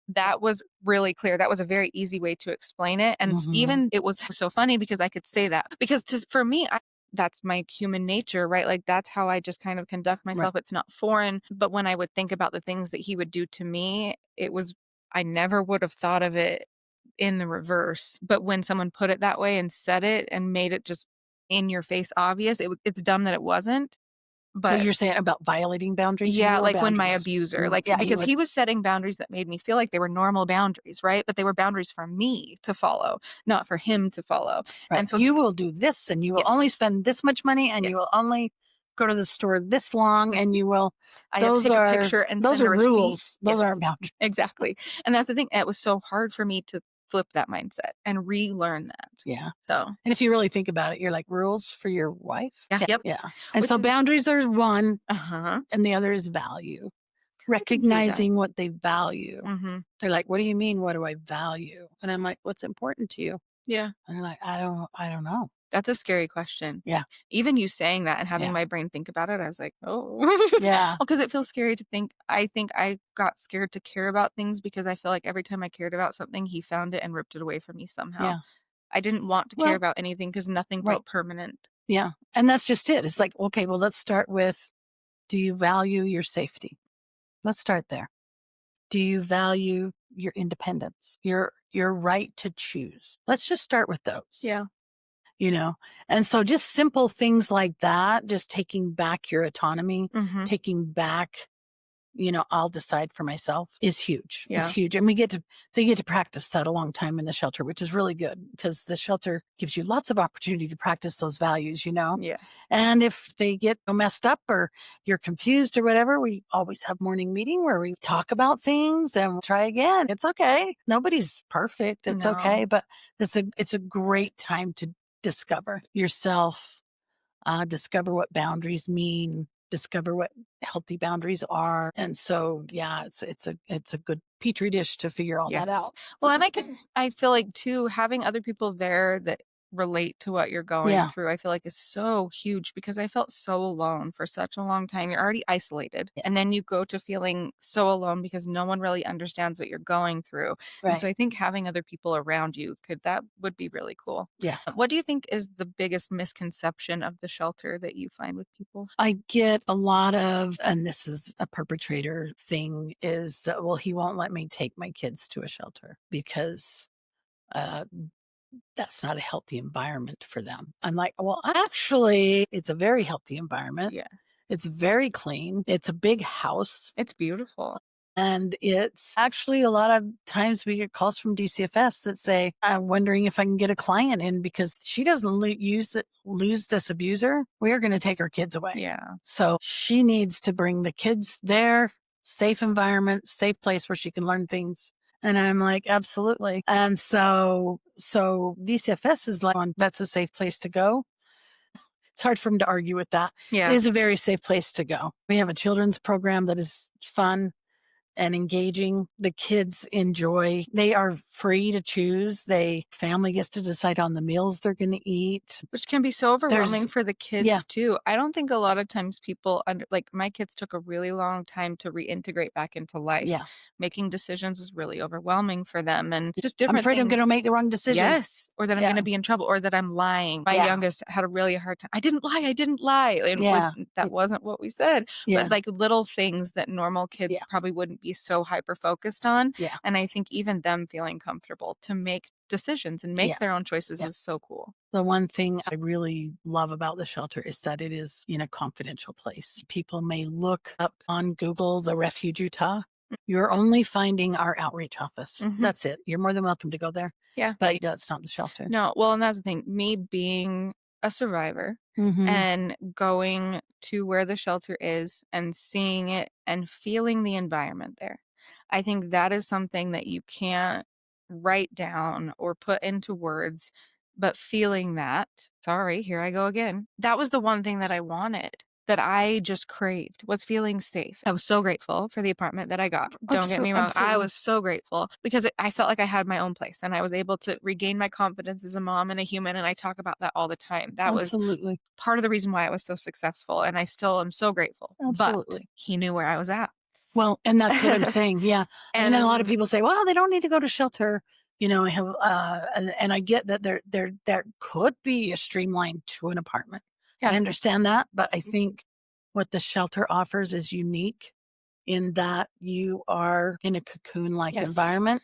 that was really clear. That was a very easy way to explain it, and Mhm. even it was so funny because I could say that because for me, that's my human nature, right? Like that's how I just kind of conduct Right. myself. It's not foreign, but when I would think about the things that he would do to me, I never would have thought of it in the reverse. But when someone put it that way and said it and made it just in your face obvious, it's dumb that it wasn't. So But you're saying about violating boundaries, yeah, your like when my boundaries. abuser, like Yeah, you because would. he was setting boundaries that made me feel like they were normal boundaries, right? But they were boundaries for me to follow, not for him to follow. Right. And so You will do this and you will only yes, spend this much money and yes. you will only go to the store this long and you will I had to take a picture and those send a are receipt. rules. Those Yes, aren't boundaries. exactly. And that's the thing. It was so hard for me to flip that mindset and relearn that. Yeah. So And if you really think about it, you're like rules for your wife. yeah, yep. Yeah. And Which so is boundaries are one uh-huh. and the other is value. I can see that. Recognizing what they value. Hmm. They're like, what do you mean? What do I value? And I'm like, what's important to you? Yeah. And they're like, I don't know. That's a scary question. Yeah. Even you saying that and having Yeah. my brain think about it, I was like, "Oh." Yeah. Well, 'cause it feels scary to think I got scared to care about things because I feel like every time I cared about something, he found it and ripped it away from me somehow. Yeah. I didn't want to care Well, about anything because nothing right. felt permanent. Yeah. And that's just it. It's like, okay, well, let's start with, do you value your safety? Let's start there. Do you value your independence, your right to choose? Let's just start with those, Yeah. you know? And so just simple things like that, just taking back your autonomy, Mhm. taking back, I'll decide for myself is huge. Is Yeah. huge. And they get to practice that a long time in the shelter, which is really good because the shelter gives you lots of opportunity to practice those values. Yeah. And if they get messed up or you're confused or whatever, we always have morning meeting where we talk about things and we'll try again. It's okay. Nobody's perfect. It's No. okay. But it's a great time to discover yourself, discover what boundaries mean, discover what healthy boundaries are. And so, yeah, it's a good petri dish to figure all that Yes. out. Well, and I feel like too, having other people there that relate to what you're going Yeah, through, I feel like is so huge because I felt so alone for such a long time. You're already isolated, yeah, and then you go to feeling so alone because no one really understands what you're going through. And so right. I think having other people around you that would be really cool. Yeah. What do you think is the biggest misconception of the shelter that you find with people? I get a lot of, and this is a perpetrator thing, is that, well, he won't let me take my kids to a shelter because uh, that's not a healthy environment for them. I'm like, well, actually, it's a very healthy environment. Yeah. It's very clean. It's a big house. It's beautiful. And it's actually a lot of times we get calls from DCFS that say, I'm wondering if I can get a client in because she doesn't lose this abuser. We are going to take her kids away. Yeah. So she needs to bring the kids there, safe environment, safe place where she can learn things. And I'm like, absolutely. And so DCFS is like, that's a safe place to go. It's hard for them to argue with that. It Yeah. is a very safe place to go. We have a children's program that is fun. and engaging. The kids enjoy, they are free to choose. Family gets to decide on the meals they're going to eat. Which can be so overwhelming There's, for the yeah, kids too. I don't think a lot of times people like my kids took a really long time to reintegrate back into life. yeah. Making decisions was really overwhelming for them and just I'm different afraid I'm going things. to make the wrong decision. Yes, or that I'm Yeah. gonna be in trouble or that I'm lying. My Yeah. youngest had a really hard time. I didn't lie." And Yeah. that wasn't what we said. Yeah. But, like, little things that normal kids Yeah. probably wouldn't be so hyper focused on, Yeah. and I think even them feeling comfortable to make decisions and make Yeah. their own choices Yeah. is so cool. The one thing I really love about the shelter is that it is in a confidential place. People may look up on Google the Refuge Utah. You're only finding our outreach office. Mhm. That's it. You're more than welcome to go there. Yeah. But that's not the shelter. No, well, and that's the thing. Me being a survivor Mhm. and going to where the shelter is and seeing it and feeling the environment there. I think that is something that you can't write down or put into words, but feeling that, sorry, here I go again. That was the one thing that I wanted, that I just craved, was feeling safe. I was so grateful for the apartment that I got. Don't get me wrong. I Absolutely. was so grateful because I felt like I had my own place and I was able to regain my confidence as a mom and a human. And I talk about that all the time. That was Absolutely. part of the reason why I was so successful. And I still am so grateful. But Absolutely. he knew where I was at. Well, and that's what I'm saying. Yeah. And a lot of And people say, well, they don't need to go to shelter. I have, and I get that there could be a streamline to an apartment. I yeah, understand that, but I think what the shelter offers is unique in that you are in a cocoon-like yes. environment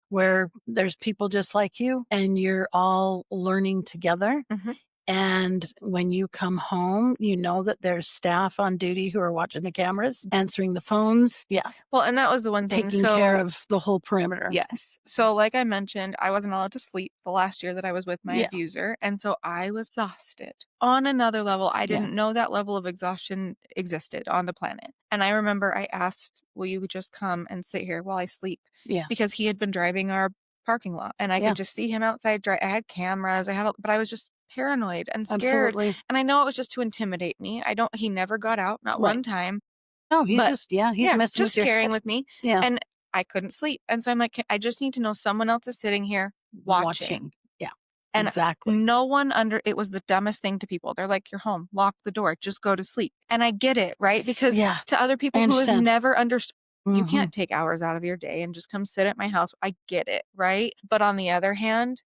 where there's people just like you and you're all learning together. Mhm. And when you come home, you know that there's staff on duty who are watching the cameras, answering the phones. Yeah. Well, and that was the one thing. Taking care of the whole perimeter. Yes. So, like I mentioned, I wasn't allowed to sleep the last year that I was with my Yeah. abuser. And so I was exhausted on another level. I didn't know that level of exhaustion existed on the planet. And I remember I asked, will you just come and sit here while I sleep? Yeah. Because he had been driving our parking lot and I Yeah. could just see him outside. I had cameras, but I was just paranoid and scared. Absolutely. And I know it was just to intimidate me. He never got out, not Right. one time. No, he's But just, he's yeah, messing just with your scaring head. with me. Yeah. And I couldn't sleep. And so I'm like, I just need to know someone else is sitting here watching. Yeah. And Exactly. no one it was the dumbest thing to people. They're like, you're home, lock the door, just go to sleep. And I get it, right? Because to other people who has never understood, you can't take hours out of your day and just come sit at my house. I get it, right? But on the other hand,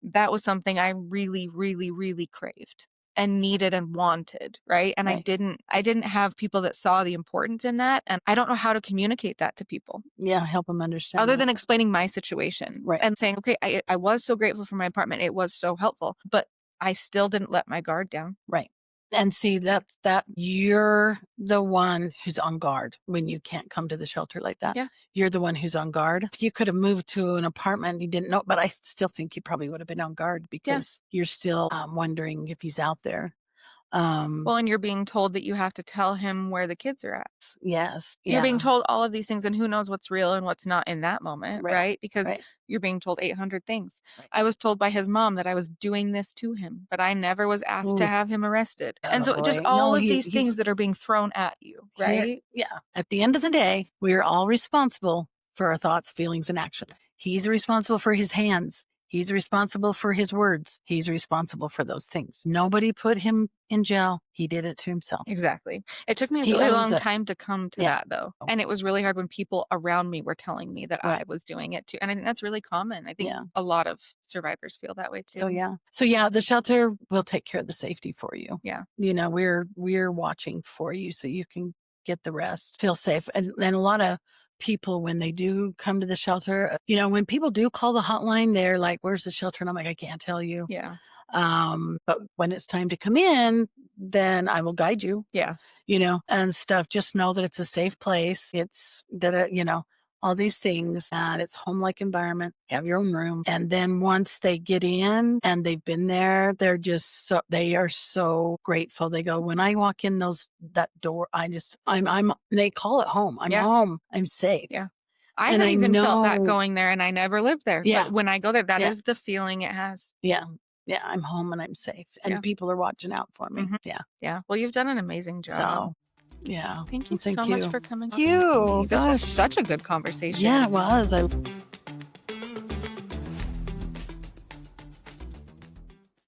that was something I really, really, really craved and needed and wanted, right? And Right. I didn't have people that saw the importance in that, and I don't know how to communicate that to people Yeah, help them understand. other than explaining my situation Right. and saying, okay, I was so grateful for my apartment. It was so helpful, but I still didn't let my guard down. Right. And see, that's that you're the one who's on guard when you can't come to the shelter like that. Yeah. You're the one who's on guard. If you could have moved to an apartment you didn't know, but I still think you probably would have been on guard because you're still wondering if he's out there. Well, and you're being told that you have to tell him where the kids are at. Yes. You're Yeah. being told all of these things, and who knows what's real and what's not in that moment, Right. right? Because Right. you're being told 800 things. Right. I was told by his mom that I was doing this to him, but I never was asked to Ooh. have him arrested. And so just Attaboy. all No, of these he's things that are being thrown at you, here. right? Yeah. At the end of the day, we are all responsible for our thoughts, feelings, and actions. He's responsible for his hands. He's responsible for his words. He's responsible for those things. Nobody put him in jail. He did it to himself. Exactly. It took me a He really owns long it. time to come to Yeah. that, though. And it was really hard when people around me were telling me that I Right. was doing it too. And I think that's really common. I think Yeah. a lot of survivors feel that way too. So yeah, the shelter will take care of the safety for you. Yeah. We're watching for you so you can get the rest, feel safe. And a lot of people, when they do come to the shelter, when people do call the hotline, they're like, where's the shelter? And I'm like, I can't tell you. Yeah. But when it's time to come in, then I will guide you. Yeah. And stuff. Just know that it's a safe place. It's that, all these things, and it's home-like environment. You have your own room. And then once they get in and they've been there, they are so grateful. They go, when I walk in that door, they call it home. I'm home. I'm safe. Yeah. I have even felt that going there, and I never lived there. Yeah. But when I go there, that is the feeling it has. Yeah. Yeah. I'm home and I'm safe. And people are watching out for me. Mhm. Yeah. Yeah. Well, you've done an amazing job. So Yeah. Thank you Thank so much you. for coming. Thank you. This was Gosh. such a good conversation. Yeah, it was.